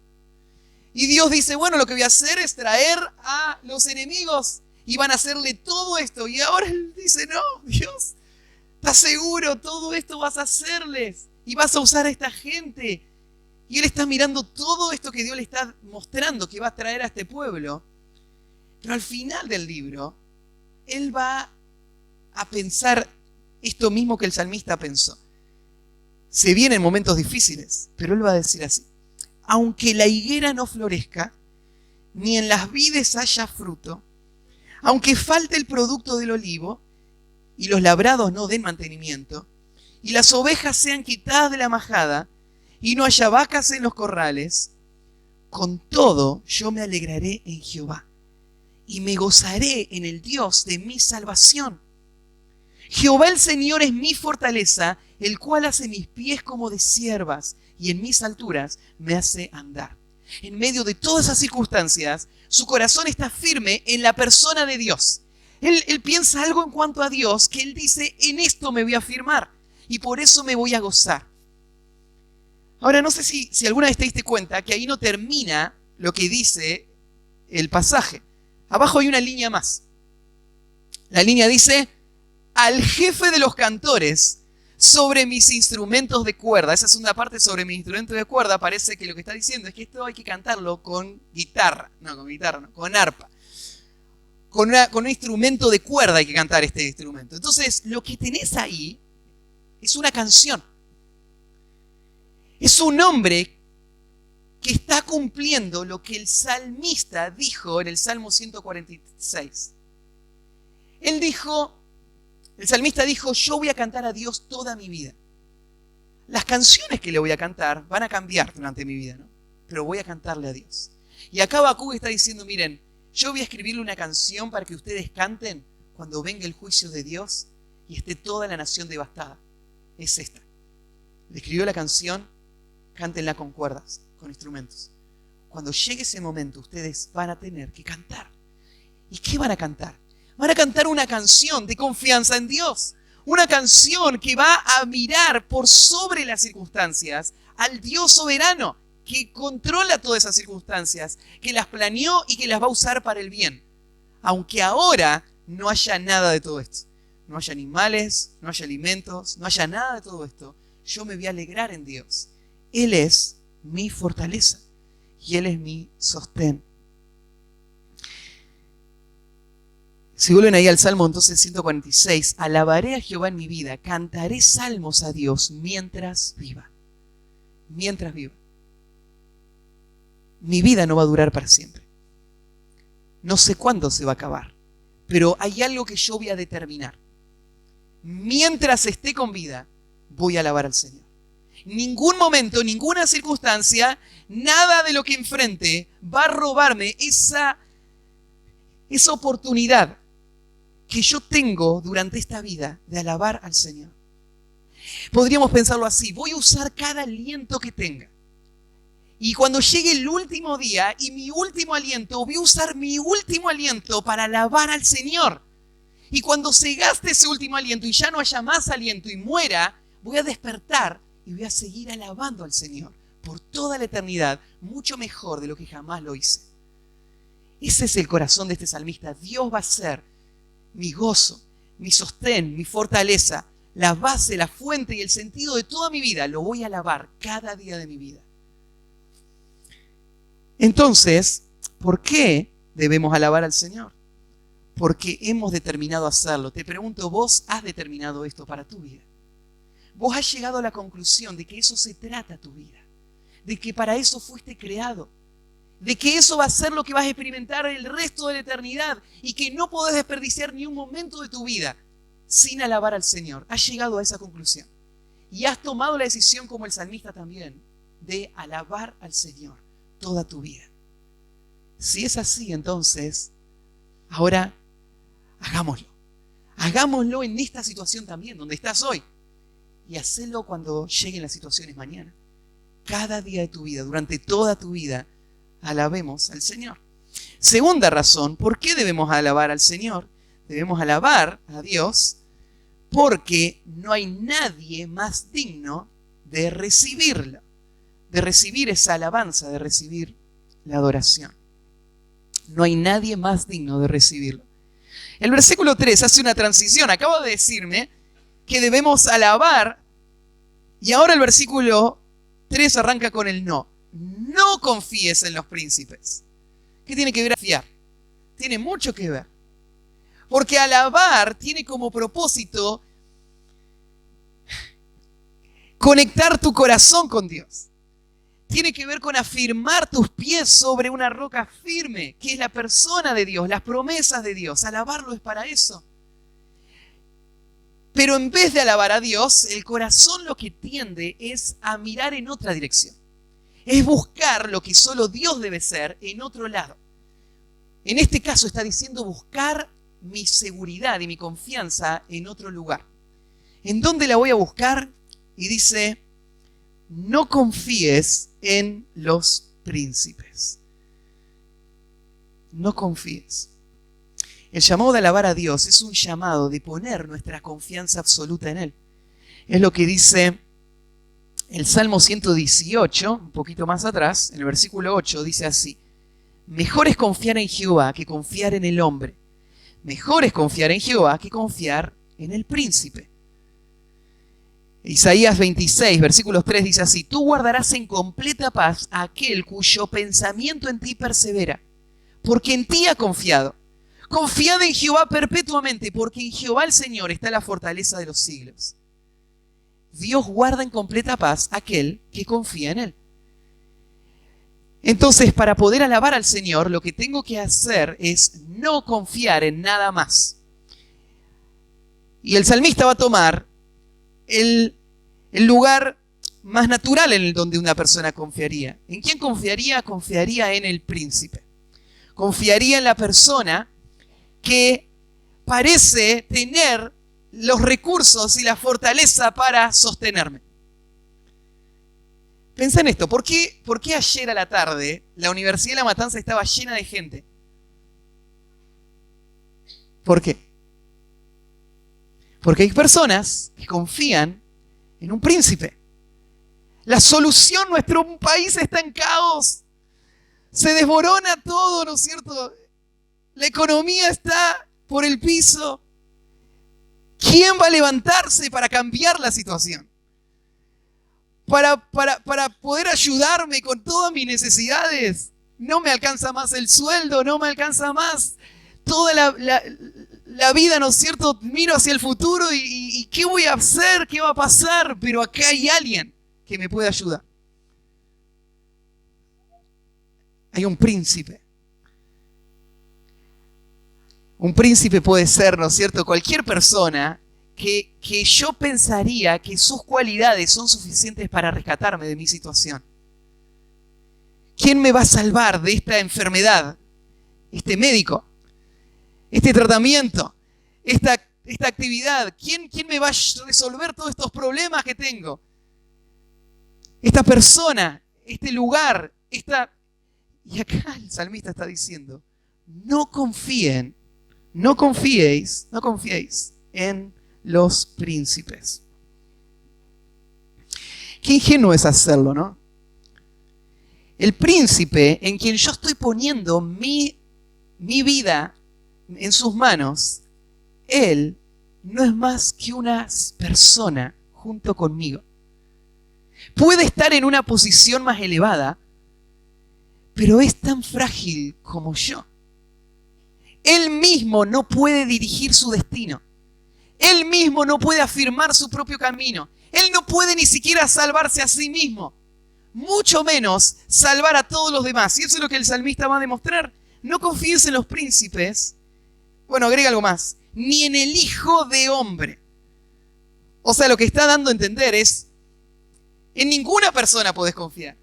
Y Dios dice, bueno, lo que voy a hacer es traer a los enemigos y van a hacerle todo esto. Y ahora él dice, no, Dios, ¿estás seguro? Todo esto vas a hacerles. Y vas a usar a esta gente. Y él está mirando todo esto que Dios le está mostrando que va a traer a este pueblo. Pero al final del libro, él va a pensar esto mismo que el salmista pensó. Se vienen momentos difíciles, pero él va a decir así: aunque la higuera no florezca, ni en las vides haya fruto, aunque falte el producto del olivo, y los labrados no den mantenimiento, y las ovejas sean quitadas de la majada, y no haya vacas en los corrales, con todo yo me alegraré en Jehová, y me gozaré en el Dios de mi salvación. Jehová el Señor es mi fortaleza, el cual hace mis pies como de ciervas, y en mis alturas me hace andar. En medio de todas esas circunstancias, su corazón está firme en la persona de Dios. Él piensa algo en cuanto a Dios, que él dice, en esto me voy a firmar, y por eso me voy a gozar. Ahora, no sé si alguna vez te diste cuenta que ahí no termina lo que dice el pasaje. Abajo hay una línea más. La línea dice, al jefe de los cantores sobre mis instrumentos de cuerda. Esa segunda parte sobre mis instrumentos de cuerda parece que lo que está diciendo es que esto hay que cantarlo con guitarra. No, con guitarra no, con arpa. Con un instrumento de cuerda hay que cantar este instrumento. Entonces, lo que tenés ahí es una canción. Es un hombre que está cumpliendo lo que el salmista dijo en el Salmo 146. El salmista dijo, yo voy a cantar a Dios toda mi vida. Las canciones que le voy a cantar van a cambiar durante mi vida, ¿no? Pero voy a cantarle a Dios. Y acá Habacuc está diciendo, miren, yo voy a escribirle una canción para que ustedes canten cuando venga el juicio de Dios y esté toda la nación devastada. Es esta. Le escribió la canción, cántenla con cuerdas, con instrumentos. Cuando llegue ese momento, ustedes van a tener que cantar. ¿Y qué van a cantar? Van a cantar una canción de confianza en Dios. Una canción que va a mirar por sobre las circunstancias al Dios soberano que controla todas esas circunstancias, que las planeó y que las va a usar para el bien. Aunque ahora no haya nada de todo esto. No haya animales, no haya alimentos, no haya nada de todo esto. Yo me voy a alegrar en Dios. Él es mi fortaleza y Él es mi sostén. Si vuelven ahí al Salmo entonces 146, alabaré a Jehová en mi vida, cantaré salmos a Dios mientras viva. Mientras viva. Mi vida no va a durar para siempre. No sé cuándo se va a acabar, pero hay algo que yo voy a determinar. Mientras esté con vida, voy a alabar al Señor. Ningún momento, ninguna circunstancia, nada de lo que enfrente va a robarme esa oportunidad que yo tengo durante esta vida de alabar al Señor. Podríamos pensarlo así, voy a usar cada aliento que tenga. Y cuando llegue el último día y mi último aliento, voy a usar mi último aliento para alabar al Señor. Y cuando se gaste ese último aliento y ya no haya más aliento y muera, voy a despertar y voy a seguir alabando al Señor por toda la eternidad, mucho mejor de lo que jamás lo hice. Ese es el corazón de este salmista. Dios va a ser mi gozo, mi sostén, mi fortaleza, la base, la fuente y el sentido de toda mi vida. Lo voy a alabar cada día de mi vida. Entonces, ¿por qué debemos alabar al Señor? Porque hemos determinado hacerlo. Te pregunto, ¿vos has determinado esto para tu vida? ¿Vos has llegado a la conclusión de que eso se trata tu vida? De que para eso fuiste creado. De que eso va a ser lo que vas a experimentar el resto de la eternidad y que no podés desperdiciar ni un momento de tu vida sin alabar al Señor. Has llegado a esa conclusión. Y has tomado la decisión, como el salmista también, de alabar al Señor toda tu vida. Si es así, entonces, ahora hagámoslo. Hagámoslo en esta situación también, donde estás hoy. Y hacelo cuando lleguen las situaciones mañana. Cada día de tu vida, durante toda tu vida, alabemos al Señor. Segunda razón, ¿por qué debemos alabar al Señor? Debemos alabar a Dios porque no hay nadie más digno de recibirlo, de recibir esa alabanza, de recibir la adoración. No hay nadie más digno de recibirlo. El versículo 3 hace una transición. Acabo de decirme que debemos alabar y ahora el versículo 3 arranca con el no. No confíes en los príncipes. ¿Qué tiene que ver confiar? Tiene mucho que ver. Porque alabar tiene como propósito conectar tu corazón con Dios. Tiene que ver con afirmar tus pies sobre una roca firme, que es la persona de Dios, las promesas de Dios. Alabarlo es para eso. Pero en vez de alabar a Dios, el corazón lo que tiende es a mirar en otra dirección. Es buscar lo que solo Dios debe ser en otro lado. En este caso está diciendo buscar mi seguridad y mi confianza en otro lugar. ¿En dónde la voy a buscar? Y dice, no confíes en los príncipes. No confíes. El llamado de alabar a Dios es un llamado de poner nuestra confianza absoluta en Él. Es lo que dice el Salmo 118, un poquito más atrás, en el versículo 8, dice así: mejor es confiar en Jehová que confiar en el hombre. Mejor es confiar en Jehová que confiar en el príncipe. Isaías 26, versículos 3 dice así: tú guardarás en completa paz a aquel cuyo pensamiento en ti persevera, porque en ti ha confiado. Confiad en Jehová perpetuamente, porque en Jehová el Señor está la fortaleza de los siglos. Dios guarda en completa paz a aquel que confía en Él. Entonces, para poder alabar al Señor, lo que tengo que hacer es no confiar en nada más. Y el salmista va a tomar el lugar más natural en el donde una persona confiaría. ¿En quién confiaría? Confiaría en el príncipe. Confiaría en la persona que parece tener los recursos y la fortaleza para sostenerme. Pensá en esto, ¿por qué ayer a la tarde la Universidad de La Matanza estaba llena de gente? ¿Por qué? Porque hay personas que confían en un príncipe. La solución, nuestro país está en caos. Se desmorona todo, ¿no es cierto? La economía está por el piso. ¿Quién va a levantarse para cambiar la situación? Para poder ayudarme con todas mis necesidades. No me alcanza más el sueldo, no me alcanza más toda la vida, ¿no es cierto? Miro hacia el futuro y ¿qué voy a hacer? ¿Qué va a pasar? Pero acá hay alguien que me puede ayudar. Hay un príncipe. Un príncipe puede ser, ¿no es cierto?, cualquier persona que yo pensaría que sus cualidades son suficientes para rescatarme de mi situación. ¿Quién me va a salvar de esta enfermedad? Este médico, este tratamiento, esta actividad. ¿Quién me va a resolver todos estos problemas que tengo? Esta persona, este lugar, Y acá el salmista está diciendo, no confiéis en los príncipes. Qué ingenuo es hacerlo, ¿no? El príncipe en quien yo estoy poniendo mi vida en sus manos, él no es más que una persona junto conmigo. Puede estar en una posición más elevada, pero es tan frágil como yo. Él mismo no puede dirigir su destino. Él mismo no puede afirmar su propio camino. Él no puede ni siquiera salvarse a sí mismo. Mucho menos salvar a todos los demás. Y eso es lo que el salmista va a demostrar. No confíes en los príncipes. Bueno, agrega algo más. Ni en el Hijo de Hombre. O sea, lo que está dando a entender es, en ninguna persona podés confiar.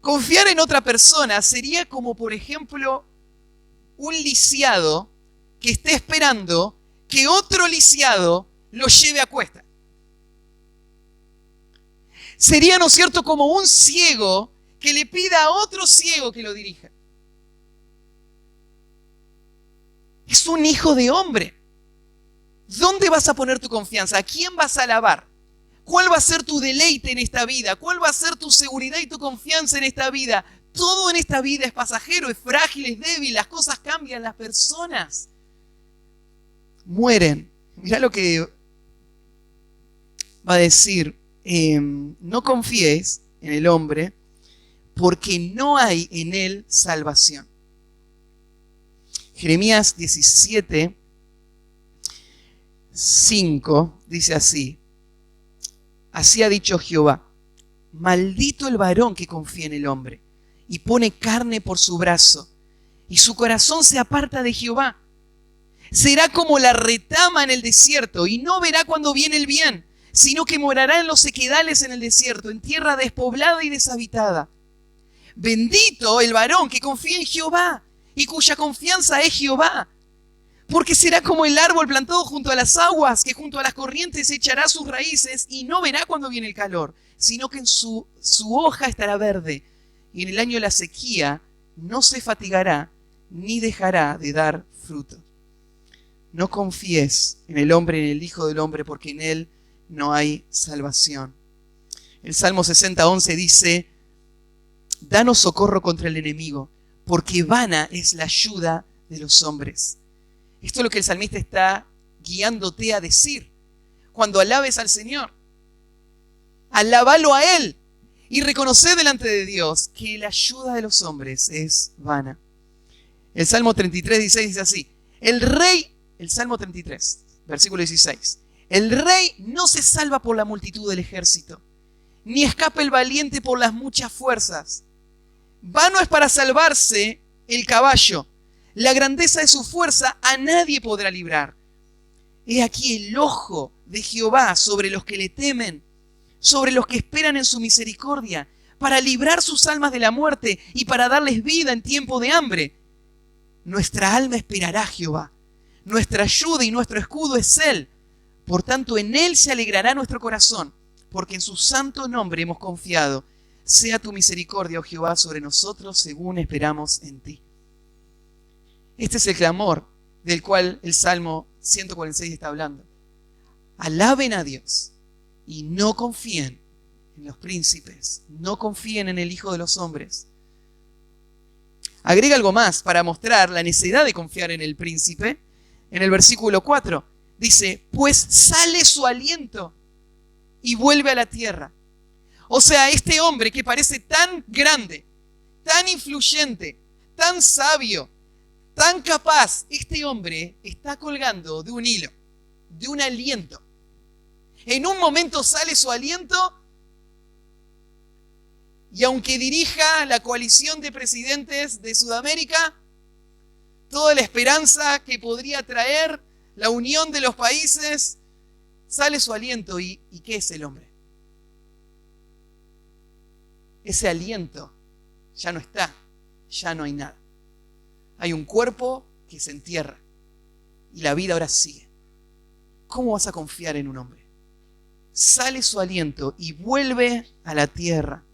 Confiar en otra persona sería como, por ejemplo, un lisiado que esté esperando que otro lisiado lo lleve a cuesta. Sería, ¿no es cierto?, como un ciego que le pida a otro ciego que lo dirija. Es un hijo de hombre. ¿Dónde vas a poner tu confianza? ¿A quién vas a alabar? ¿Cuál va a ser tu deleite en esta vida? ¿Cuál va a ser tu seguridad y tu confianza en esta vida? Todo en esta vida es pasajero, es frágil, es débil, las cosas cambian, las personas mueren. Mirá lo que va a decir, no confíes en el hombre porque no hay en él salvación. Jeremías 17:5 dice así: así ha dicho Jehová, maldito el varón que confía en el hombre y pone carne por su brazo, y su corazón se aparta de Jehová. Será como la retama en el desierto, y no verá cuando viene el bien, sino que morará en los sequedales en el desierto, en tierra despoblada y deshabitada. Bendito el varón que confía en Jehová, y cuya confianza es Jehová. Porque será como el árbol plantado junto a las aguas, que junto a las corrientes echará sus raíces, y no verá cuando viene el calor, sino que en su hoja estará verde, y en el año de la sequía no se fatigará, ni dejará de dar fruto. No confíes en el hombre, en el Hijo del Hombre, porque en él no hay salvación. El Salmo 60:11 dice: danos socorro contra el enemigo, porque vana es la ayuda de los hombres. Esto es lo que el salmista está guiándote a decir. Cuando alabes al Señor, alábalo a Él y reconocer delante de Dios que la ayuda de los hombres es vana. El Salmo 33:16 dice así: el Salmo 33, versículo 16. El rey no se salva por la multitud del ejército, ni escapa el valiente por las muchas fuerzas. Vano es para salvarse el caballo. La grandeza de su fuerza a nadie podrá librar. He aquí el ojo de Jehová sobre los que le temen, sobre los que esperan en su misericordia, para librar sus almas de la muerte y para darles vida en tiempo de hambre. Nuestra alma esperará a Jehová. Nuestra ayuda y nuestro escudo es Él. Por tanto, en Él se alegrará nuestro corazón, porque en su santo nombre hemos confiado. Sea tu misericordia, oh Jehová, sobre nosotros, según esperamos en ti. Este es el clamor del cual el Salmo 146 está hablando. Alaben a Dios y no confíen en los príncipes, no confíen en el Hijo de los hombres. Agrega algo más para mostrar la necesidad de confiar en el príncipe. En el versículo 4 dice, pues sale su aliento y vuelve a la tierra. O sea, este hombre que parece tan grande, tan influyente, tan sabio, tan capaz, este hombre está colgando de un hilo, de un aliento. En un momento sale su aliento y aunque dirija la coalición de presidentes de Sudamérica, toda la esperanza que podría traer la unión de los países, sale su aliento. ¿Y qué es el hombre? Ese aliento ya no está, ya no hay nada. Hay un cuerpo que se entierra y la vida ahora sigue. ¿Cómo vas a confiar en un hombre? Sale su aliento y vuelve a la tierra.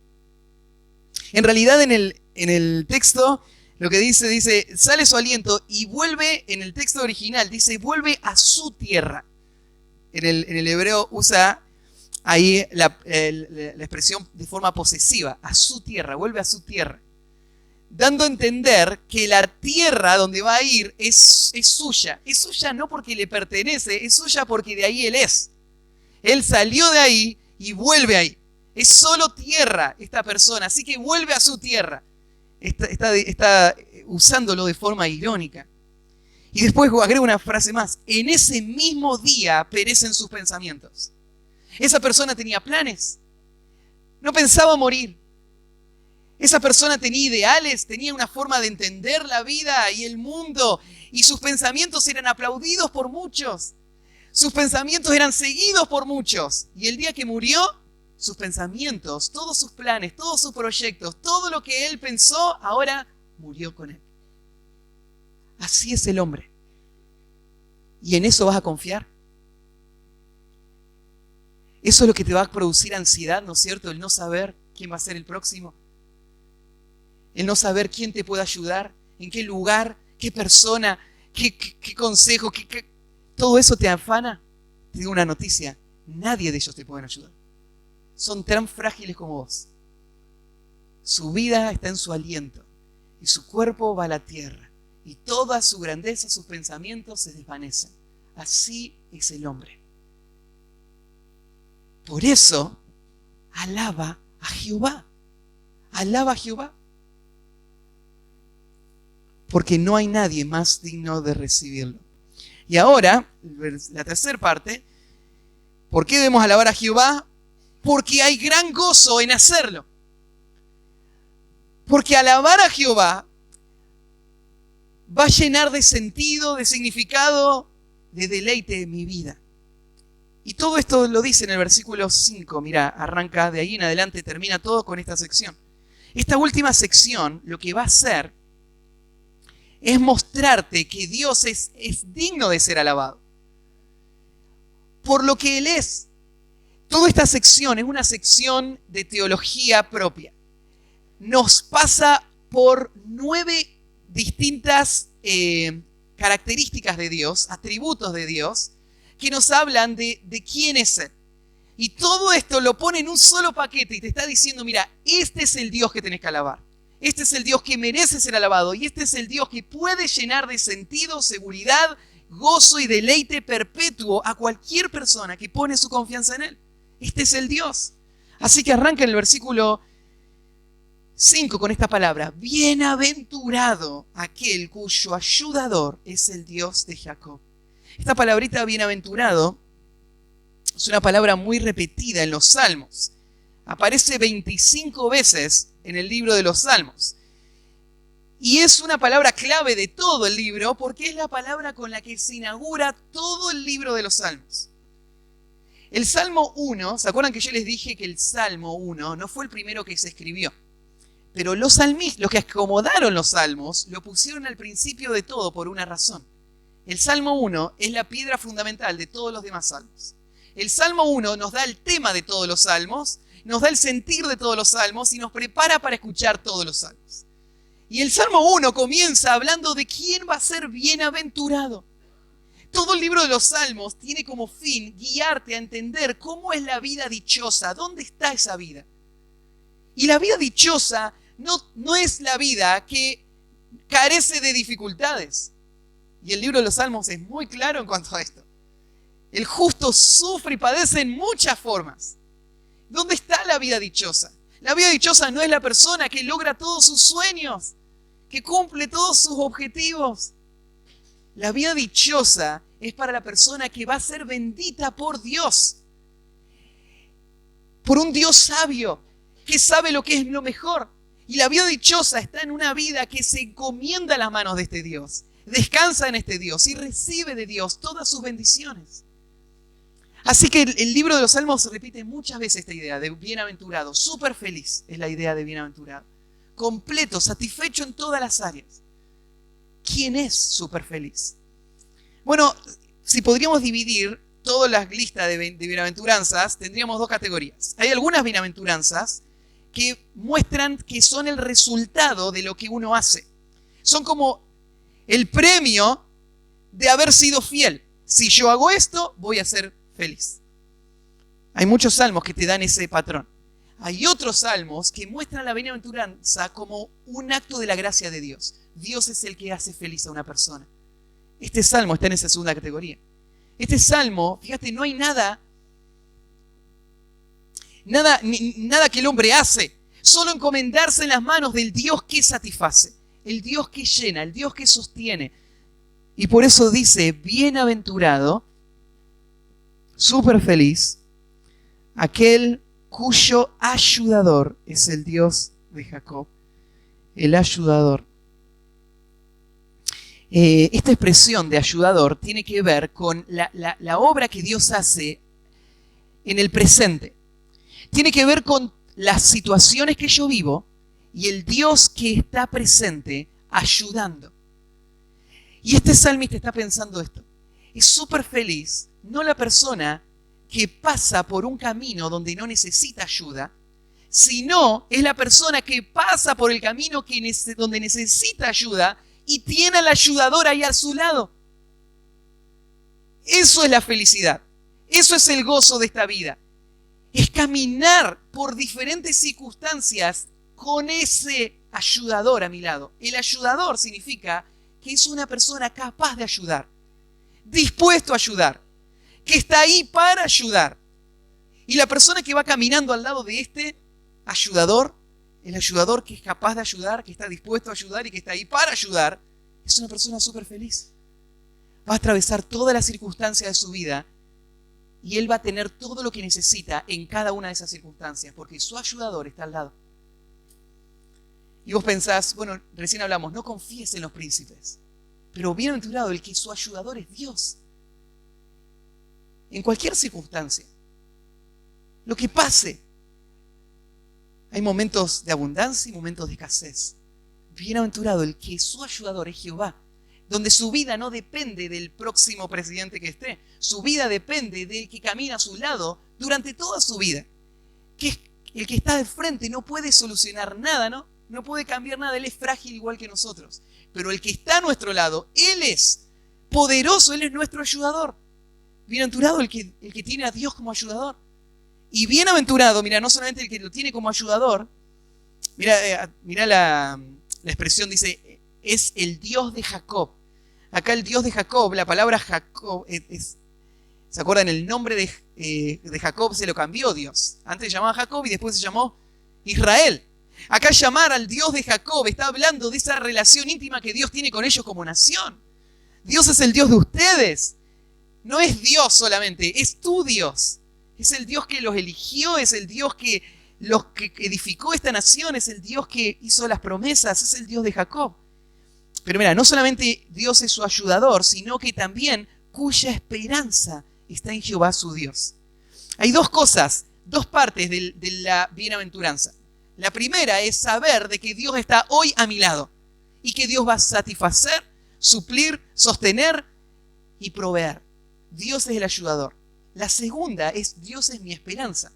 En realidad en el texto lo que dice, sale su aliento y vuelve, en el texto original dice, vuelve a su tierra. En el hebreo usa ahí la expresión de forma posesiva, a su tierra, vuelve a su tierra. Dando a entender que la tierra donde va a ir es suya. Es suya no porque le pertenece, es suya porque de ahí él es. Él salió de ahí y vuelve ahí. Es solo tierra esta persona, así que vuelve a su tierra. Está usándolo de forma irónica. Y después agrega una frase más. En ese mismo día perecen sus pensamientos. Esa persona tenía planes. No pensaba morir. Esa persona tenía ideales, tenía una forma de entender la vida y el mundo. Y sus pensamientos eran aplaudidos por muchos. Sus pensamientos eran seguidos por muchos. Y el día que murió, sus pensamientos, todos sus planes, todos sus proyectos, todo lo que él pensó, ahora murió con él. Así es el hombre. ¿Y en eso vas a confiar? Eso es lo que te va a producir ansiedad, ¿no es cierto? El no saber quién va a ser el próximo. El no saber quién te puede ayudar, en qué lugar, qué persona, qué consejo, todo eso te afana. Te digo una noticia, nadie de ellos te puede ayudar. Son tan frágiles como vos. Su vida está en su aliento y su cuerpo va a la tierra y toda su grandeza, sus pensamientos se desvanecen. Así es el hombre. Por eso, alaba a Jehová. Alaba a Jehová. Porque no hay nadie más digno de recibirlo. Y ahora, la tercera parte, ¿por qué debemos alabar a Jehová? Porque hay gran gozo en hacerlo. Porque alabar a Jehová va a llenar de sentido, de significado, de deleite mi vida. Y todo esto lo dice en el versículo 5. Mira, arranca de ahí en adelante, termina todo con esta sección. Esta última sección lo que va a hacer es mostrarte que Dios es digno de ser alabado. Por lo que Él es. Toda esta sección es una sección de teología propia. Nos pasa por 9 distintas características de Dios, atributos de Dios, que nos hablan de quién es Él. Y todo esto lo pone en un solo paquete y te está diciendo, mira, este es el Dios que tenés que alabar. Este es el Dios que merece ser alabado y este es el Dios que puede llenar de sentido, seguridad, gozo y deleite perpetuo a cualquier persona que pone su confianza en Él. Este es el Dios. Así que arranca en el versículo 5 con esta palabra. Bienaventurado aquel cuyo ayudador es el Dios de Jacob. Esta palabrita bienaventurado Es una palabra muy repetida en los Salmos. Aparece 25 veces en el libro de los Salmos. Y es una palabra clave de todo el libro porque es la palabra con la que se inaugura todo el libro de los Salmos. El Salmo 1, ¿se acuerdan que yo les dije que el Salmo 1 no fue el primero que se escribió? Pero los salmistas, los que acomodaron los salmos, lo pusieron al principio de todo por una razón. El Salmo 1 es la piedra fundamental de todos los demás salmos. El Salmo 1 nos da el tema de todos los salmos, nos da el sentir de todos los salmos y nos prepara para escuchar todos los salmos. Y el Salmo 1 comienza hablando de quién va a ser bienaventurado. Todo el libro de los Salmos tiene como fin guiarte a entender cómo es la vida dichosa, dónde está esa vida. Y la vida dichosa no es la vida que carece de dificultades. Y el libro de los Salmos es muy claro en cuanto a esto. El justo sufre y padece en muchas formas. ¿Dónde está la vida dichosa? La vida dichosa no es la persona que logra todos sus sueños, que cumple todos sus objetivos. La vida dichosa es para la persona que va a ser bendita por Dios. Por un Dios sabio, que sabe lo que es lo mejor. Y la vida dichosa está en una vida que se encomienda a las manos de este Dios. Descansa en este Dios y recibe de Dios todas sus bendiciones. Así que el libro de los Salmos repite muchas veces esta idea de bienaventurado. Súper feliz es la idea de bienaventurado. Completo, satisfecho en todas las áreas. ¿Quién es súper feliz? Bueno, si podríamos dividir todas las listas de bienaventuranzas, tendríamos dos categorías. Hay algunas bienaventuranzas que muestran que son el resultado de lo que uno hace. Son como el premio de haber sido fiel. Si yo hago esto, voy a ser feliz. Hay muchos salmos que te dan ese patrón. Hay otros salmos que muestran la bienaventuranza como un acto de la gracia de Dios. Dios es el que hace feliz a una persona. Este salmo está en esa segunda categoría. Este salmo, fíjate, no hay nada que el hombre hace. Solo encomendarse en las manos del Dios que satisface, el Dios que llena, el Dios que sostiene. Y por eso dice, bienaventurado, súper feliz, aquel cuyo ayudador es el Dios de Jacob, el ayudador. Esta expresión de ayudador tiene que ver con la obra que Dios hace en el presente. Tiene que ver con las situaciones que yo vivo y el Dios que está presente ayudando. Y este salmista está pensando esto. Es súper feliz, no la persona que pasa por un camino donde no necesita ayuda, sino es la persona que pasa por el camino donde necesita ayuda y tiene al ayudador ahí a su lado. Eso es la felicidad. Eso es el gozo de esta vida. Es caminar por diferentes circunstancias con ese ayudador a mi lado. El ayudador significa que es una persona capaz de ayudar, dispuesto a ayudar, que está ahí para ayudar. Y la persona que va caminando al lado de este ayudador, el ayudador que es capaz de ayudar, que está dispuesto a ayudar y que está ahí para ayudar, es una persona súper feliz. Va a atravesar todas las circunstancias de su vida y él va a tener todo lo que necesita en cada una de esas circunstancias, porque su ayudador está al lado. Y vos pensás, bueno, recién hablamos, no confíes en los príncipes, pero bienaventurado el que su ayudador es Dios. En cualquier circunstancia, lo que pase, hay momentos de abundancia y momentos de escasez. Bienaventurado el que su ayudador es Jehová, donde su vida no depende del próximo presidente que esté, su vida depende del que camina a su lado durante toda su vida. Que el que está de frente no puede solucionar nada, ¿no? No puede cambiar nada, él es frágil igual que nosotros. Pero el que está a nuestro lado, él es poderoso, él es nuestro ayudador. Bienaventurado el que tiene a Dios como ayudador. Y bienaventurado, mira, no solamente el que lo tiene como ayudador, mira la expresión dice, es el Dios de Jacob. Acá el Dios de Jacob, la palabra Jacob, ¿se acuerdan? El nombre de Jacob se lo cambió Dios. Antes se llamaba Jacob y después se llamó Israel. Acá llamar al Dios de Jacob está hablando de esa relación íntima que Dios tiene con ellos como nación. Dios es el Dios de ustedes. No es Dios solamente, es tu Dios. Es el Dios que los eligió, es el Dios que los que edificó esta nación, es el Dios que hizo las promesas, es el Dios de Jacob. Pero mira, no solamente Dios es su ayudador, sino que también cuya esperanza está en Jehová su Dios. Hay dos cosas, dos partes de la bienaventuranza. La primera es saber de que Dios está hoy a mi lado y que Dios va a satisfacer, suplir, sostener y proveer. Dios es el ayudador. La segunda es Dios es mi esperanza.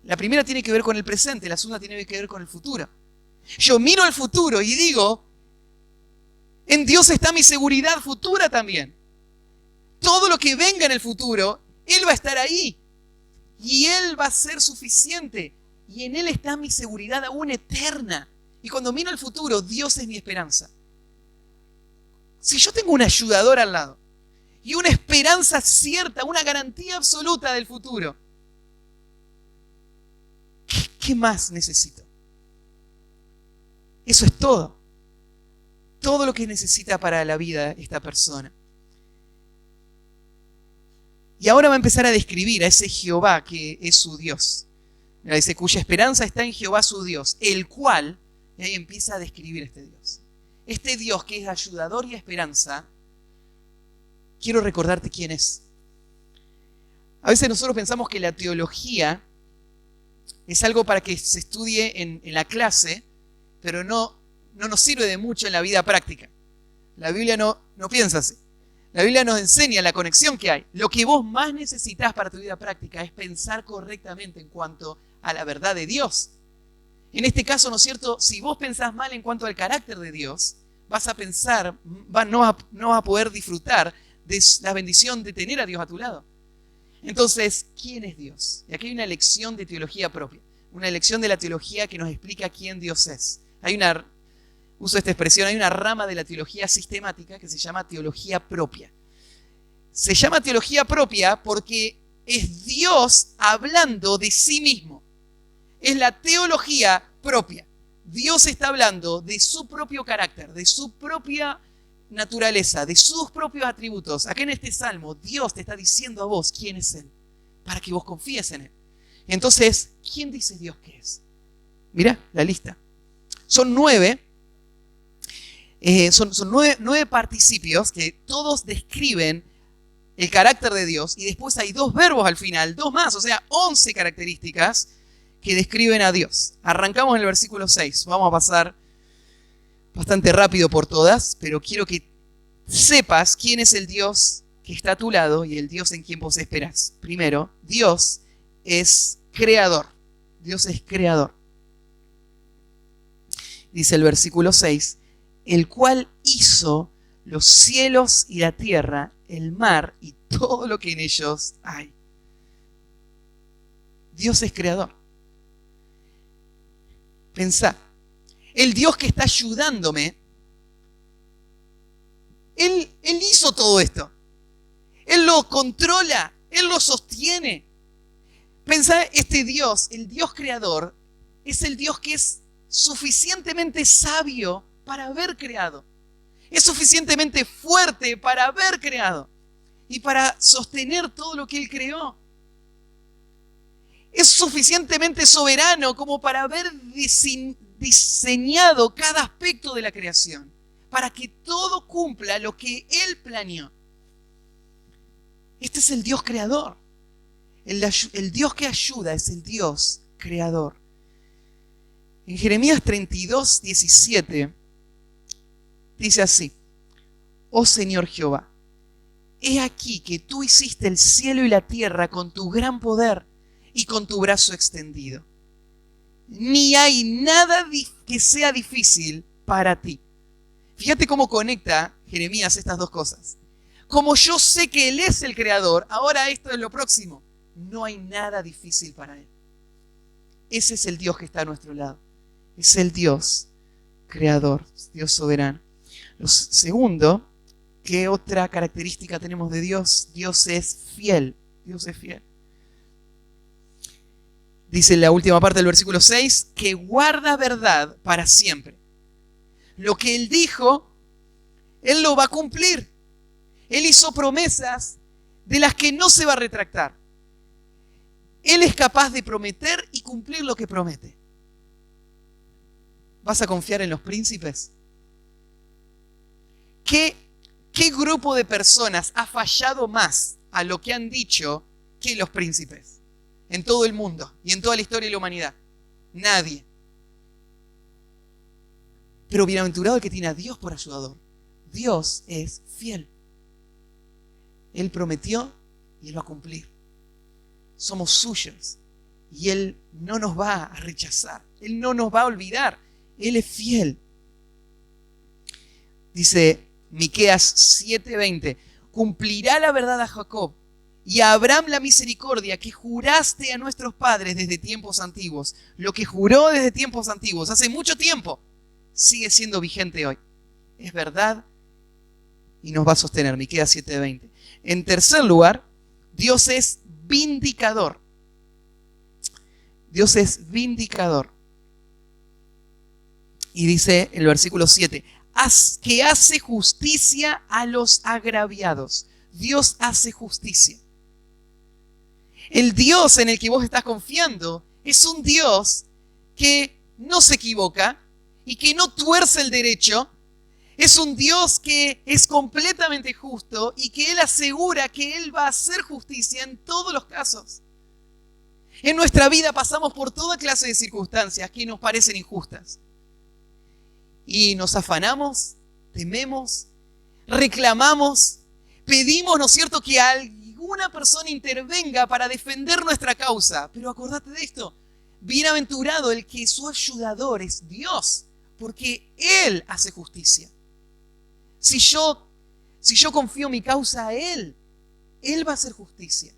La primera tiene que ver con el presente, la segunda tiene que ver con el futuro. Yo miro al futuro y digo, en Dios está mi seguridad futura también. Todo lo que venga en el futuro, Él va a estar ahí. Y Él va a ser suficiente. Y en Él está mi seguridad aún eterna. Y cuando miro al futuro, Dios es mi esperanza. Si yo tengo un ayudador al lado y una esperanza cierta, una garantía absoluta del futuro, ¿qué más necesito? Eso es todo. Todo lo que necesita para la vida esta persona. Y ahora va a empezar a describir a ese Jehová que es su Dios. Dice, cuya esperanza está en Jehová su Dios, el cual, y ahí empieza a describir a este Dios. Este Dios que es ayudador y esperanza, quiero recordarte quién es. A veces nosotros pensamos que la teología es algo para que se estudie en la clase, pero no nos sirve de mucho en la vida práctica. La Biblia no piensa así. La Biblia nos enseña la conexión que hay. Lo que vos más necesitas para tu vida práctica es pensar correctamente en cuanto a la verdad de Dios. En este caso, ¿no es cierto? Si vos pensás mal en cuanto al carácter de Dios, vas a pensar, no vas a poder disfrutar de la bendición de tener a Dios a tu lado. Entonces, ¿quién es Dios? Y aquí hay una lección de teología propia. Una lección de la teología que nos explica quién Dios es. Uso esta expresión, hay una rama de la teología sistemática que se llama teología propia. Se llama teología propia porque es Dios hablando de sí mismo. Es la teología propia. Dios está hablando de su propio carácter, de su propia naturaleza, de sus propios atributos. Acá en este salmo, Dios te está diciendo a vos quién es Él, para que vos confíes en Él. Entonces, ¿quién dice Dios que es? Mirá la lista. Son nueve participios que todos describen el carácter de Dios y después hay dos verbos al final, dos más, o sea, 11 características que describen a Dios. Arrancamos en el versículo 6. Vamos a pasar bastante rápido por todas, pero quiero que sepas quién es el Dios que está a tu lado y el Dios en quien vos esperás. Primero, Dios es creador. Dios es creador. Dice el versículo 6, el cual hizo los cielos y la tierra, el mar y todo lo que en ellos hay. Dios es creador. Pensá, el Dios que está ayudándome, Él hizo todo esto. Él lo controla, Él lo sostiene. Pensá, este Dios, el Dios creador, es el Dios que es suficientemente sabio para haber creado. Es suficientemente fuerte para haber creado y para sostener todo lo que Él creó. Es suficientemente soberano como para haber diseñado cada aspecto de la creación, para que todo cumpla lo que Él planeó. Este es el Dios creador. El Dios que ayuda es el Dios creador. En Jeremías 32, 17, dice así: Oh Señor Jehová, he aquí que tú hiciste el cielo y la tierra con tu gran poder y con tu brazo extendido. Ni hay nada que sea difícil para ti. Fíjate cómo conecta Jeremías estas dos cosas. Como yo sé que Él es el creador, ahora esto es lo próximo. No hay nada difícil para Él. Ese es el Dios que está a nuestro lado. Es el Dios creador, Dios soberano. Lo segundo, ¿qué otra característica tenemos de Dios? Dios es fiel. Dios es fiel. Dice en la última parte del versículo 6, que guarda verdad para siempre. Lo que Él dijo, Él lo va a cumplir. Él hizo promesas de las que no se va a retractar. Él es capaz de prometer y cumplir lo que promete. ¿Vas a confiar en los príncipes? ¿Qué grupo de personas ha fallado más a lo que han dicho que los príncipes? En todo el mundo y en toda la historia de la humanidad. Nadie. Pero bienaventurado el que tiene a Dios por ayudador. Dios es fiel. Él prometió y Él va a cumplir. Somos suyos y Él no nos va a rechazar. Él no nos va a olvidar. Él es fiel. Dice Miqueas 7:20, cumplirá la verdad a Jacob y a Abraham la misericordia que juraste a nuestros padres desde tiempos antiguos. Lo que juró desde tiempos antiguos, hace mucho tiempo, sigue siendo vigente hoy. Es verdad y nos va a sostener. Miqueas 7:20. En tercer lugar, Dios es vindicador. Dios es vindicador. Y dice en el versículo 7, que hace justicia a los agraviados. Dios hace justicia. El Dios en el que vos estás confiando es un Dios que no se equivoca y que no tuerce el derecho. Es un Dios que es completamente justo y que Él asegura que Él va a hacer justicia en todos los casos. En nuestra vida pasamos por toda clase de circunstancias que nos parecen injustas. Y nos afanamos, tememos, reclamamos, pedimos, ¿no es cierto?, que alguna persona intervenga para defender nuestra causa. Pero acordate de esto, bienaventurado el que su ayudador es Dios, porque Él hace justicia. Si yo confío mi causa a Él, Él va a hacer justicia.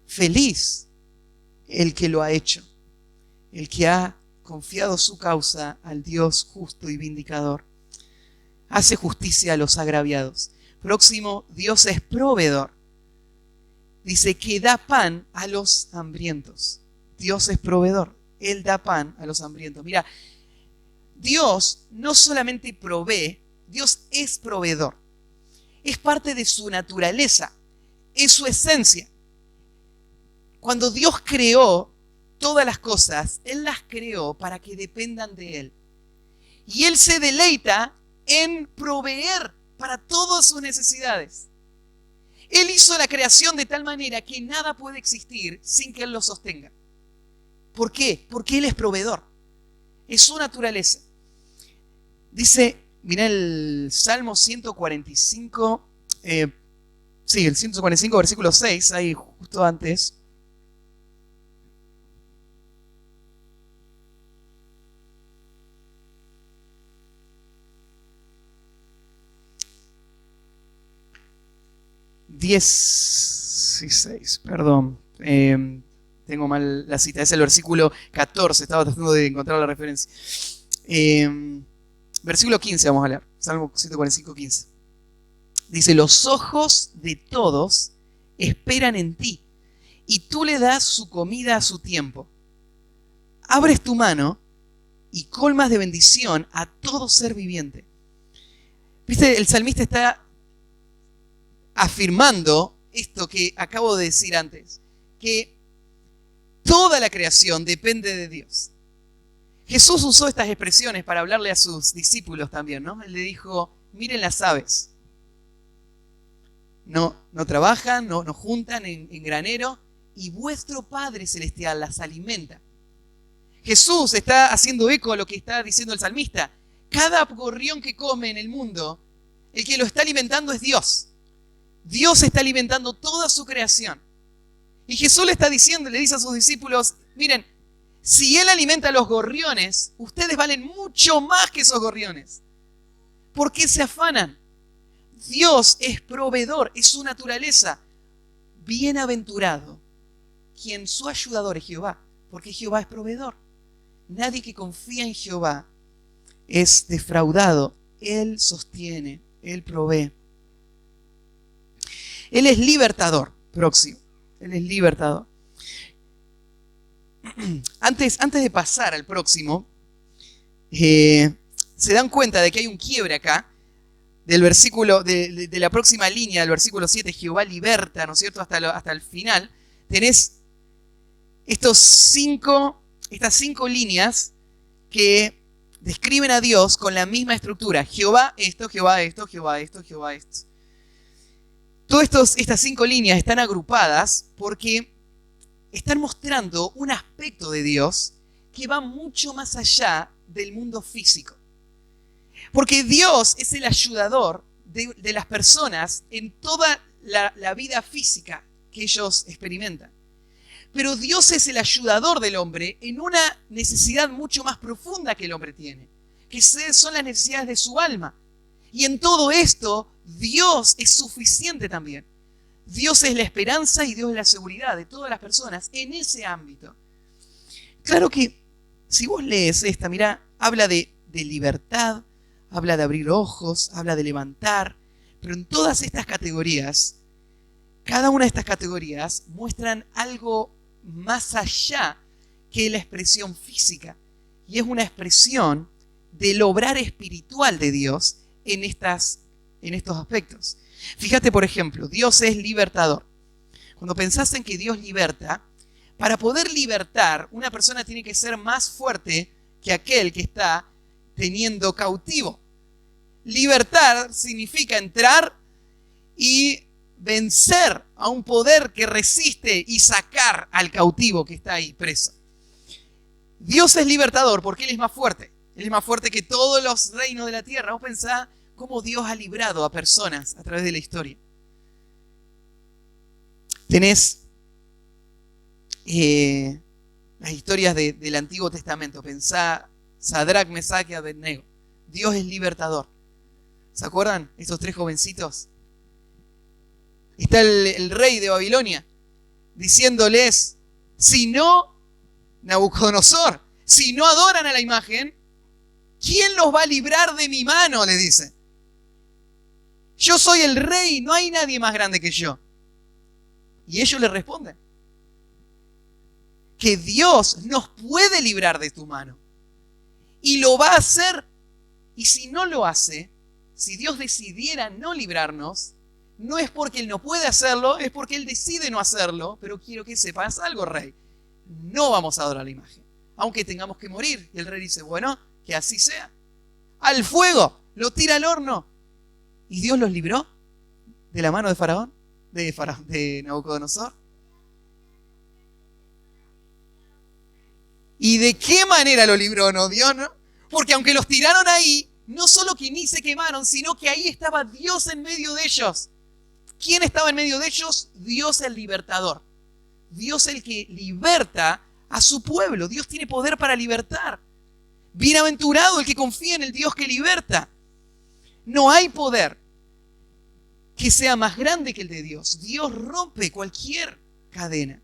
Feliz el que lo ha hecho, el que ha confiado su causa al Dios justo y vindicador. Hace justicia a los agraviados. Próximo, Dios es proveedor. Dice que da pan a los hambrientos. Dios es proveedor. Él da pan a los hambrientos. Mira, Dios no solamente provee, Dios es proveedor. Es parte de su naturaleza, es su esencia. Cuando Dios creó todas las cosas, Él las creó para que dependan de Él. Y Él se deleita en proveer para todas sus necesidades. Él hizo la creación de tal manera que nada puede existir sin que Él lo sostenga. ¿Por qué? Porque Él es proveedor. Es su naturaleza. Dice, mira el Salmo 145, el 145, versículo 6, ahí justo antes. Perdón, tengo mal la cita, es el versículo 14, estaba tratando de encontrar la referencia. Versículo 15 vamos a leer, Salmo 145, 15. Dice, los ojos de todos esperan en ti, y tú le das su comida a su tiempo. Abres tu mano y colmas de bendición a todo ser viviente. ¿Viste? El salmista está afirmando esto que acabo de decir antes, que toda la creación depende de Dios. Jesús usó estas expresiones para hablarle a sus discípulos también, ¿no? Él le dijo, miren las aves. No trabajan, no juntan en granero, y vuestro Padre Celestial las alimenta. Jesús está haciendo eco a lo que está diciendo el salmista. Cada gorrión que come en el mundo, el que lo está alimentando es Dios. Dios está alimentando toda su creación. Y Jesús le está diciendo, le dice a sus discípulos, miren, si Él alimenta a los gorriones, ustedes valen mucho más que esos gorriones. ¿Por qué se afanan? Dios es proveedor, es su naturaleza. Bienaventurado quien su ayudador es Jehová, porque Jehová es proveedor. Nadie que confía en Jehová es defraudado. Él sostiene, Él provee. Él es libertador, próximo. Él es libertador. Antes de pasar al próximo, se dan cuenta de que hay un quiebre acá, del versículo, de la próxima línea, del versículo 7, Jehová liberta, ¿no es cierto?, hasta el final. Tenés estas 5 líneas que describen a Dios con la misma estructura. Jehová esto, Jehová esto, Jehová esto, Jehová esto. Todas estas 5 líneas están agrupadas porque están mostrando un aspecto de Dios que va mucho más allá del mundo físico. Porque Dios es el ayudador de las personas en toda la vida física que ellos experimentan. Pero Dios es el ayudador del hombre en una necesidad mucho más profunda que el hombre tiene, que son las necesidades de su alma. Y en todo esto, Dios es suficiente también. Dios es la esperanza y Dios es la seguridad de todas las personas en ese ámbito. Claro que si vos lees esta, mirá, habla de libertad, habla de abrir ojos, habla de levantar, pero en todas estas categorías, cada una de estas categorías muestran algo más allá que la expresión física. Y es una expresión del obrar espiritual de Dios en estos aspectos. Fíjate, por ejemplo, Dios es libertador. Cuando pensás en que Dios liberta, para poder libertar, una persona tiene que ser más fuerte que aquel que está teniendo cautivo. Libertar significa entrar y vencer a un poder que resiste y sacar al cautivo que está ahí preso. Dios es libertador porque Él es más fuerte. Él es más fuerte que todos los reinos de la tierra. Vos pensá cómo Dios ha librado a personas a través de la historia. Tenés las historias del Antiguo Testamento. Pensá Sadrac, Mesac y Abednego. Dios es libertador. ¿Se acuerdan? Esos 3 jovencitos. Está el rey de Babilonia diciéndoles, si no, Nabucodonosor, si no adoran a la imagen, ¿quién los va a librar de mi mano? Le dice. Yo soy el rey, no hay nadie más grande que yo. Y ellos le responden que Dios nos puede librar de tu mano. Y lo va a hacer. Y si no lo hace, si Dios decidiera no librarnos, no es porque Él no puede hacerlo, es porque Él decide no hacerlo. Pero quiero que sepas algo, rey. No vamos a adorar la imagen, aunque tengamos que morir. Y el rey dice, bueno, que así sea. Al fuego, lo tira al horno. ¿Y Dios los libró de la mano de Faraón? De Nabucodonosor. ¿Y de qué manera lo libró, no Dios, no? Porque aunque los tiraron ahí, no solo que ni se quemaron, sino que ahí estaba Dios en medio de ellos. ¿Quién estaba en medio de ellos? Dios el libertador. Dios el que liberta a su pueblo. Dios tiene poder para libertar. Bienaventurado el que confía en el Dios que liberta. No hay poder que sea más grande que el de Dios. Dios rompe cualquier cadena.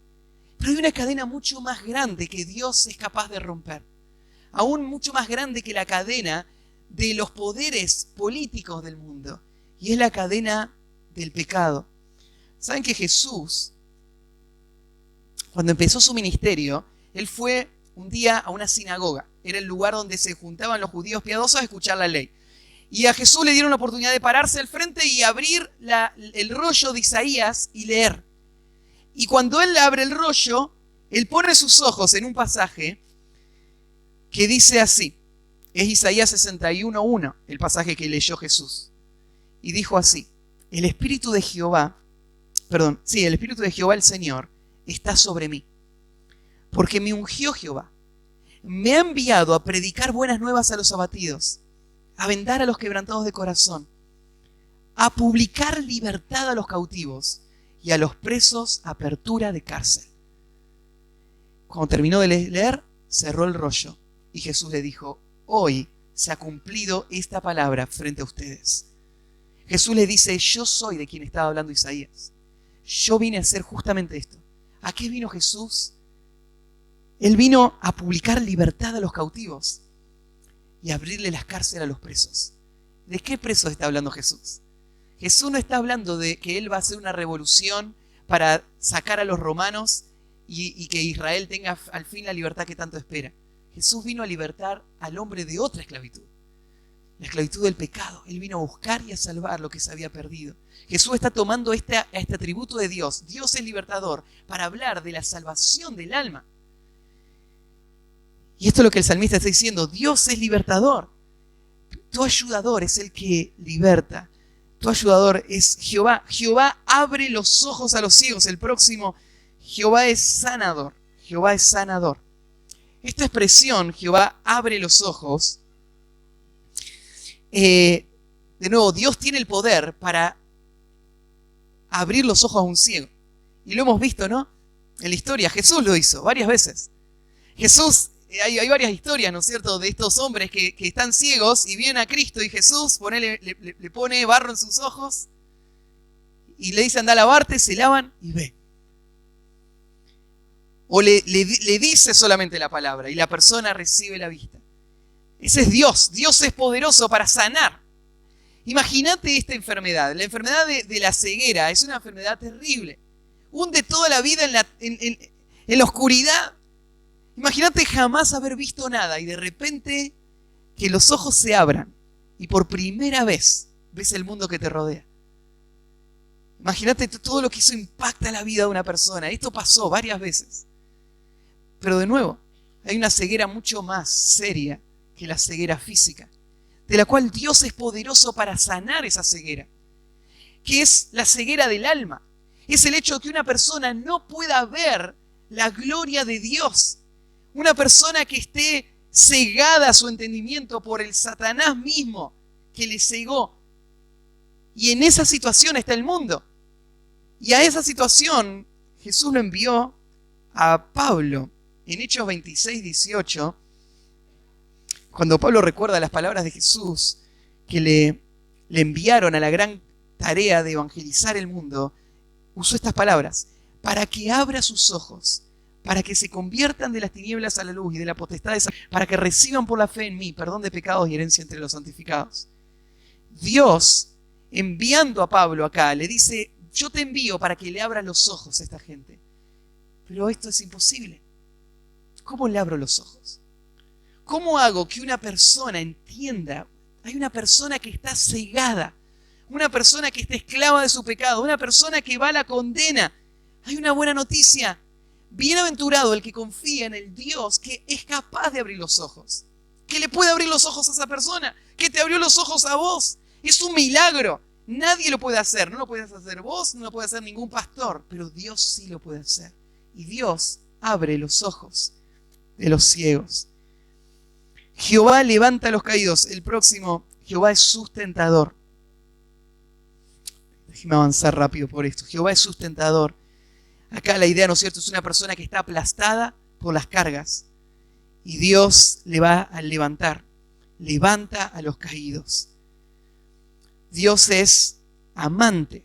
Pero hay una cadena mucho más grande que Dios es capaz de romper. Aún mucho más grande que la cadena de los poderes políticos del mundo. Y es la cadena del pecado. ¿Saben que Jesús, cuando empezó su ministerio, Él fue un día a una sinagoga? Era el lugar donde se juntaban los judíos piadosos a escuchar la ley. Y a Jesús le dieron la oportunidad de pararse al frente y abrir el rollo de Isaías y leer. Y cuando Él abre el rollo, Él pone sus ojos en un pasaje que dice así. Es Isaías 61:1, el pasaje que leyó Jesús. Y dijo así, el Espíritu de Jehová el Señor está sobre mí, porque me ungió Jehová. Me ha enviado a predicar buenas nuevas a los abatidos, a vendar a los quebrantados de corazón, a publicar libertad a los cautivos y a los presos apertura de cárcel. Cuando terminó de leer, cerró el rollo y Jesús le dijo, hoy se ha cumplido esta palabra frente a ustedes. Jesús le dice, yo soy de quien estaba hablando Isaías. Yo vine a hacer justamente esto. ¿A qué vino Jesús? Él vino a publicar libertad a los cautivos y abrirle las cárceles a los presos. ¿De qué presos está hablando Jesús? Jesús no está hablando de que Él va a hacer una revolución para sacar a los romanos y que Israel tenga al fin la libertad que tanto espera. Jesús vino a libertar al hombre de otra esclavitud. la esclavitud del pecado. Él vino a buscar y a salvar lo que se había perdido. Jesús está tomando este atributo de Dios. Dios es libertador, para hablar de la salvación del alma. Y esto es lo que el salmista está diciendo. Dios es libertador. Tu ayudador es el que liberta. Tu ayudador es Jehová. Jehová abre los ojos a los ciegos. El próximo, Jehová es sanador. Jehová es sanador. Esta expresión, Jehová abre los ojos, de nuevo, Dios tiene el poder para abrir los ojos a un ciego. Y lo hemos visto, ¿no? En la historia, Jesús lo hizo varias veces. Jesús, hay varias historias, ¿no es cierto?, de estos hombres que están ciegos y vienen a Cristo y Jesús le pone barro en sus ojos y le dice anda a lavarte, se lavan y ve. O le dice solamente la palabra y la persona recibe la vista. Ese es Dios. Dios es poderoso para sanar. Imagínate esta enfermedad. La enfermedad de la ceguera es una enfermedad terrible. Hunde toda la vida en la oscuridad. Imagínate jamás haber visto nada y de repente que los ojos se abran y por primera vez ves el mundo que te rodea. Imagínate todo lo que eso impacta la vida de una persona. Esto pasó varias veces. Pero de nuevo, hay una ceguera mucho más seria que la ceguera física, de la cual Dios es poderoso para sanar esa ceguera, que es la ceguera del alma. Es el hecho de que una persona no pueda ver la gloria de Dios. Una persona que esté cegada a su entendimiento por el Satanás mismo que le cegó. Y en esa situación está el mundo. Y a esa situación Jesús lo envió a Pablo. En Hechos 26, 18, cuando Pablo recuerda las palabras de Jesús que le enviaron a la gran tarea de evangelizar el mundo, usó estas palabras: para que abra sus ojos, para que se conviertan de las tinieblas a la luz y de la potestad de Satanás, para que reciban por la fe en mí perdón de pecados y herencia entre los santificados. Dios, enviando a Pablo acá, le dice: yo te envío para que le abras los ojos a esta gente. Pero esto es imposible. ¿Cómo le abro los ojos? ¿Cómo hago que una persona entienda? Hay una persona que está cegada, una persona que está esclava de su pecado, una persona que va a la condena. Hay una buena noticia. Bienaventurado el que confía en el Dios que es capaz de abrir los ojos, que le puede abrir los ojos a esa persona, que te abrió los ojos a vos. Es un milagro. Nadie lo puede hacer. No lo puedes hacer vos, no lo puede hacer ningún pastor, pero Dios sí lo puede hacer. Y Dios abre los ojos de los ciegos. Jehová levanta a los caídos. El próximo, Jehová es sustentador. Déjeme avanzar rápido por esto. Jehová es sustentador. Acá la idea, ¿no es cierto?, es una persona que está aplastada por las cargas. Y Dios le va a levantar. Levanta a los caídos. Dios es amante.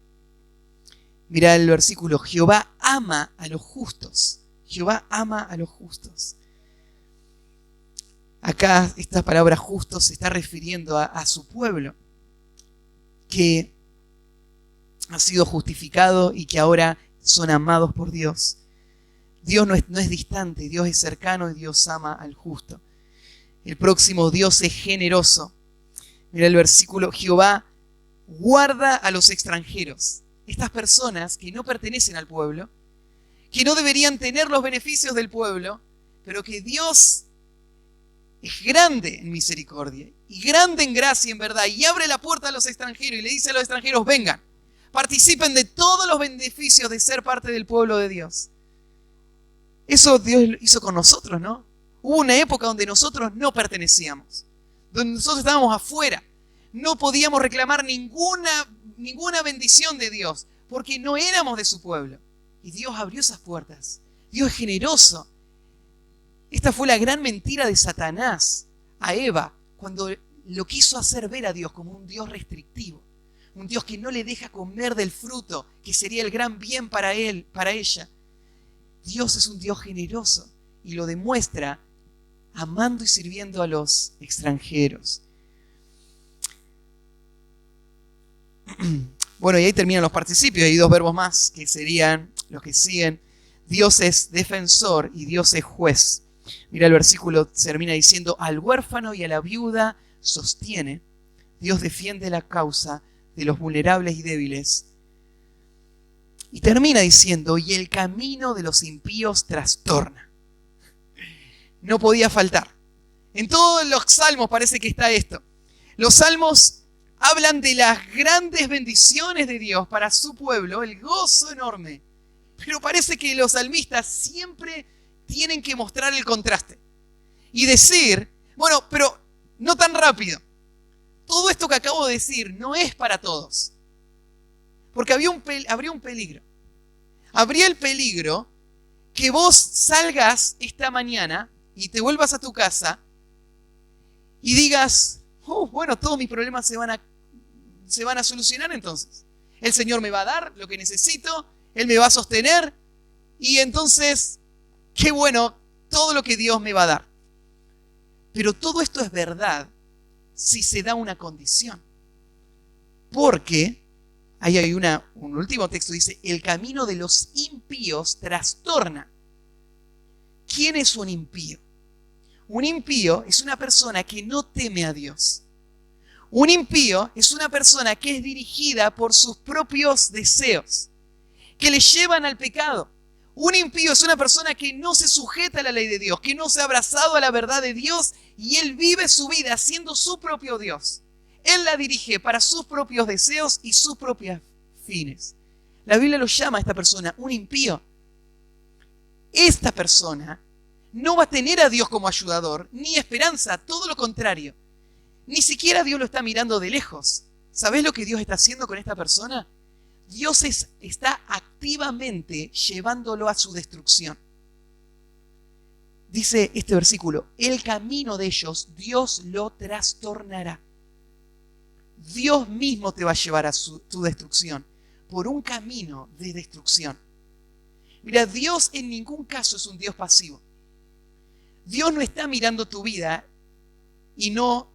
Mira el versículo. Jehová ama a los justos. Jehová ama a los justos. Acá esta palabra justo se está refiriendo a su pueblo, que ha sido justificado y que ahora son amados por Dios. Dios no es distante, Dios es cercano y Dios ama al justo. El próximo, Dios es generoso. Mira el versículo, Jehová guarda a los extranjeros. Estas personas que no pertenecen al pueblo, que no deberían tener los beneficios del pueblo, pero que Dios es grande en misericordia y grande en gracia y en verdad, y abre la puerta a los extranjeros y le dice a los extranjeros: vengan, participen de todos los beneficios de ser parte del pueblo de Dios. Eso Dios lo hizo con nosotros, ¿no? Hubo una época donde nosotros no pertenecíamos, donde nosotros estábamos afuera, no podíamos reclamar ninguna bendición de Dios, porque no éramos de su pueblo. Y Dios abrió esas puertas. Dios es generoso. Esta fue la gran mentira de Satanás a Eva, cuando lo quiso hacer ver a Dios como un Dios restrictivo, un Dios que no le deja comer del fruto, que sería el gran bien para él, para ella. Dios es un Dios generoso y lo demuestra amando y sirviendo a los extranjeros. Bueno, y ahí terminan los participios. Hay dos verbos más que serían los que siguen. Dios es defensor y Dios es juez. Mira, el versículo termina diciendo: al huérfano y a la viuda sostiene, Dios defiende la causa de los vulnerables y débiles. Y termina diciendo, y el camino de los impíos trastorna. No podía faltar. En todos los salmos parece que está esto. Los salmos hablan de las grandes bendiciones de Dios para su pueblo, el gozo enorme. Pero parece que los salmistas siempre tienen que mostrar el contraste. Y decir, bueno, pero no tan rápido. Todo esto que acabo de decir no es para todos. Porque habría un peligro. Habría el peligro que vos salgas esta mañana y te vuelvas a tu casa y digas, bueno, todos mis problemas se van a solucionar entonces. El Señor me va a dar lo que necesito, Él me va a sostener y entonces, qué bueno, todo lo que Dios me va a dar. Pero todo esto es verdad si se da una condición. Porque ahí hay un último texto, dice, el camino de los impíos trastorna. ¿Quién es un impío? Un impío es una persona que no teme a Dios. Un impío es una persona que es dirigida por sus propios deseos, que le llevan al pecado. Un impío es una persona que no se sujeta a la ley de Dios, que no se ha abrazado a la verdad de Dios y él vive su vida siendo su propio Dios. Él la dirige para sus propios deseos y sus propios fines. La Biblia lo llama a esta persona un impío. Esta persona no va a tener a Dios como ayudador, ni esperanza, todo lo contrario. Ni siquiera Dios lo está mirando de lejos. ¿Sabés lo que Dios está haciendo con esta persona? Dios está activamente llevándolo a su destrucción. Dice este versículo, el camino de ellos Dios lo trastornará. Dios mismo te va a llevar a tu destrucción por un camino de destrucción. Mira, Dios en ningún caso es un Dios pasivo. Dios no está mirando tu vida y no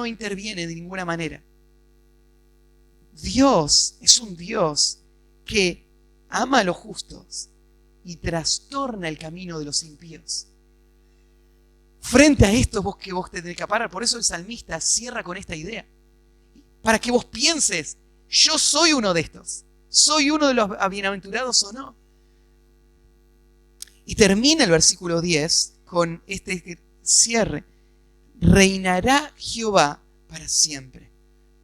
interviene de ninguna manera. Dios es un Dios que ama a los justos y trastorna el camino de los impíos. Frente a esto vos te tenés que parar. Por eso el salmista cierra con esta idea. Para que vos pienses, yo soy uno de estos. ¿Soy uno de los bienaventurados o no? Y termina el versículo 10 con este cierre. Reinará Jehová para siempre.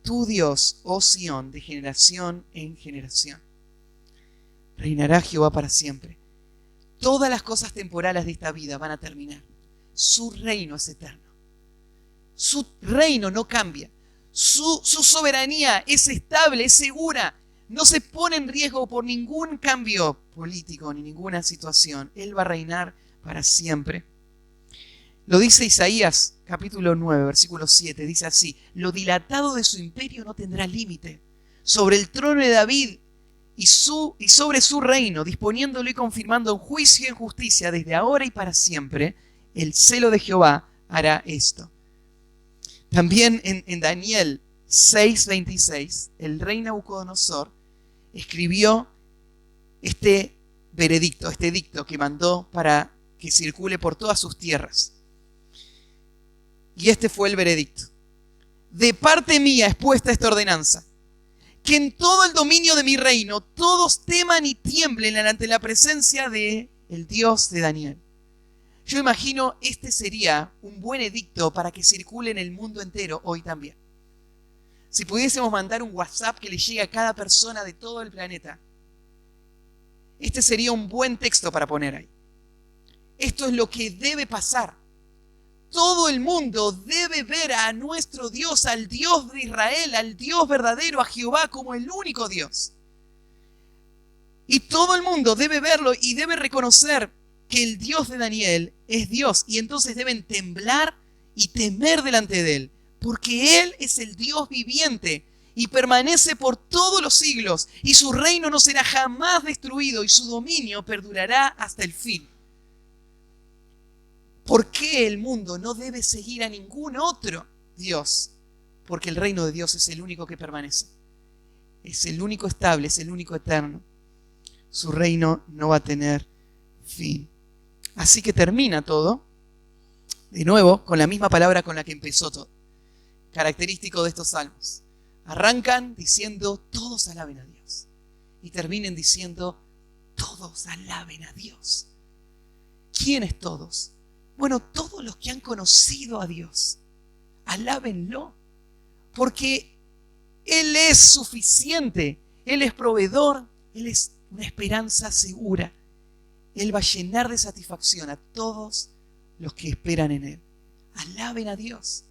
Tu Dios, oh Sión, de generación en generación. Reinará Jehová para siempre. Todas las cosas temporales de esta vida van a terminar. Su reino es eterno. Su reino no cambia. Su soberanía es estable, es segura. No se pone en riesgo por ningún cambio político ni ninguna situación. Él va a reinar para siempre. Lo dice Isaías, capítulo 9, versículo 7. Dice así, lo dilatado de su imperio no tendrá límite. Sobre el trono de David y sobre su reino, disponiéndolo y confirmando en juicio y en justicia desde ahora y para siempre, el celo de Jehová hará esto. También en Daniel 6:26, el rey Nabucodonosor escribió este veredicto, este edicto que mandó para que circule por todas sus tierras. Y este fue el veredicto. De parte mía es puesta esta ordenanza, que en todo el dominio de mi reino todos teman y tiemblen ante la presencia de el Dios de Daniel. Yo imagino este sería un buen edicto para que circule en el mundo entero hoy también. Si pudiésemos mandar un WhatsApp que le llegue a cada persona de todo el planeta, este sería un buen texto para poner ahí. Esto es lo que debe pasar. Todo el mundo debe ver a nuestro Dios, al Dios de Israel, al Dios verdadero, a Jehová como el único Dios. Y todo el mundo debe verlo y debe reconocer que el Dios de Daniel es Dios. Y entonces deben temblar y temer delante de Él, porque Él es el Dios viviente y permanece por todos los siglos. Y su reino no será jamás destruido y su dominio perdurará hasta el fin. ¿Por qué el mundo no debe seguir a ningún otro Dios? Porque el reino de Dios es el único que permanece. Es el único estable, es el único eterno. Su reino no va a tener fin. Así que termina todo, de nuevo, con la misma palabra con la que empezó todo. característico de estos salmos. Arrancan diciendo, todos alaben a Dios. Y terminen diciendo, todos alaben a Dios. ¿Quiénes todos? Bueno, todos los que han conocido a Dios. Alábenlo. Porque Él es suficiente. Él es proveedor. Él es una esperanza segura. Él va a llenar de satisfacción a todos los que esperan en Él. Alaben a Dios.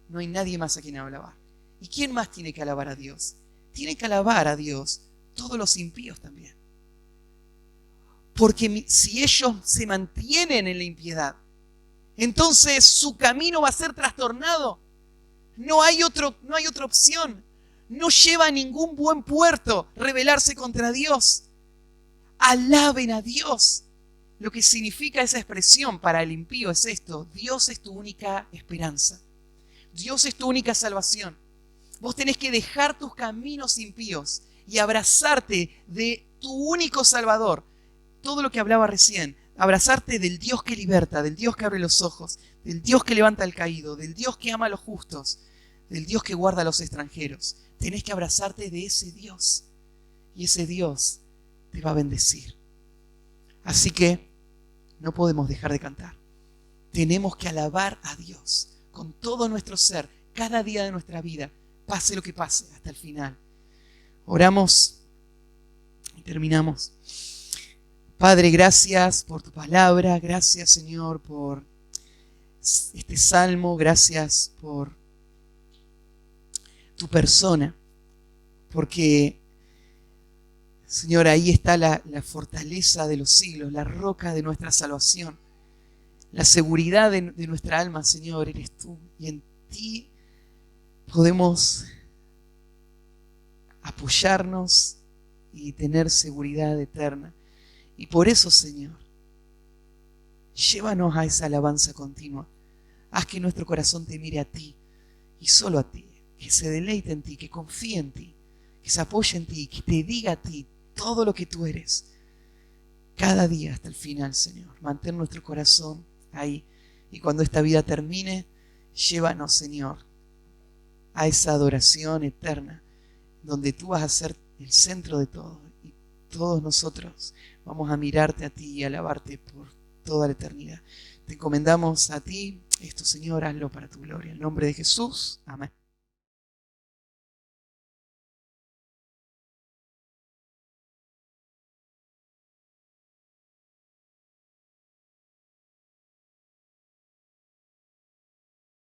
No hay nadie más a quien alabar. ¿Y quién más tiene que alabar a Dios? Tiene que alabar a Dios todos los impíos también. Porque si ellos se mantienen en la impiedad, entonces su camino va a ser trastornado. No hay otra opción. No lleva a ningún buen puerto rebelarse contra Dios. Alaben a Dios. Lo que significa esa expresión para el impío es esto: Dios es tu única esperanza. Dios es tu única salvación. Vos tenés que dejar tus caminos impíos y abrazarte de tu único Salvador. Todo lo que hablaba recién, abrazarte del Dios que liberta, del Dios que abre los ojos, del Dios que levanta al caído, del Dios que ama a los justos, del Dios que guarda a los extranjeros. Tenés que abrazarte de ese Dios y ese Dios te va a bendecir. Así que no podemos dejar de cantar. Tenemos que alabar a Dios con todo nuestro ser, cada día de nuestra vida, pase lo que pase, hasta el final. Oramos y terminamos. Padre, gracias por tu palabra, gracias, Señor, por este salmo, gracias por tu persona, porque, Señor, ahí está la fortaleza de los siglos, la roca de nuestra salvación, la seguridad de nuestra alma, Señor, eres tú, y en ti podemos apoyarnos y tener seguridad eterna. Y por eso, Señor, llévanos a esa alabanza continua. Haz que nuestro corazón te mire a ti y solo a ti, que se deleite en ti, que confíe en ti, que se apoye en ti, que te diga a ti todo lo que tú eres cada día hasta el final, Señor. Mantén nuestro corazón ahí, y cuando esta vida termine, llévanos, Señor, a esa adoración eterna donde tú vas a ser el centro de todo y todos nosotros vamos a mirarte a ti y alabarte por toda la eternidad. Te encomendamos a ti esto, Señor, hazlo para tu gloria. En el nombre de Jesús, amén.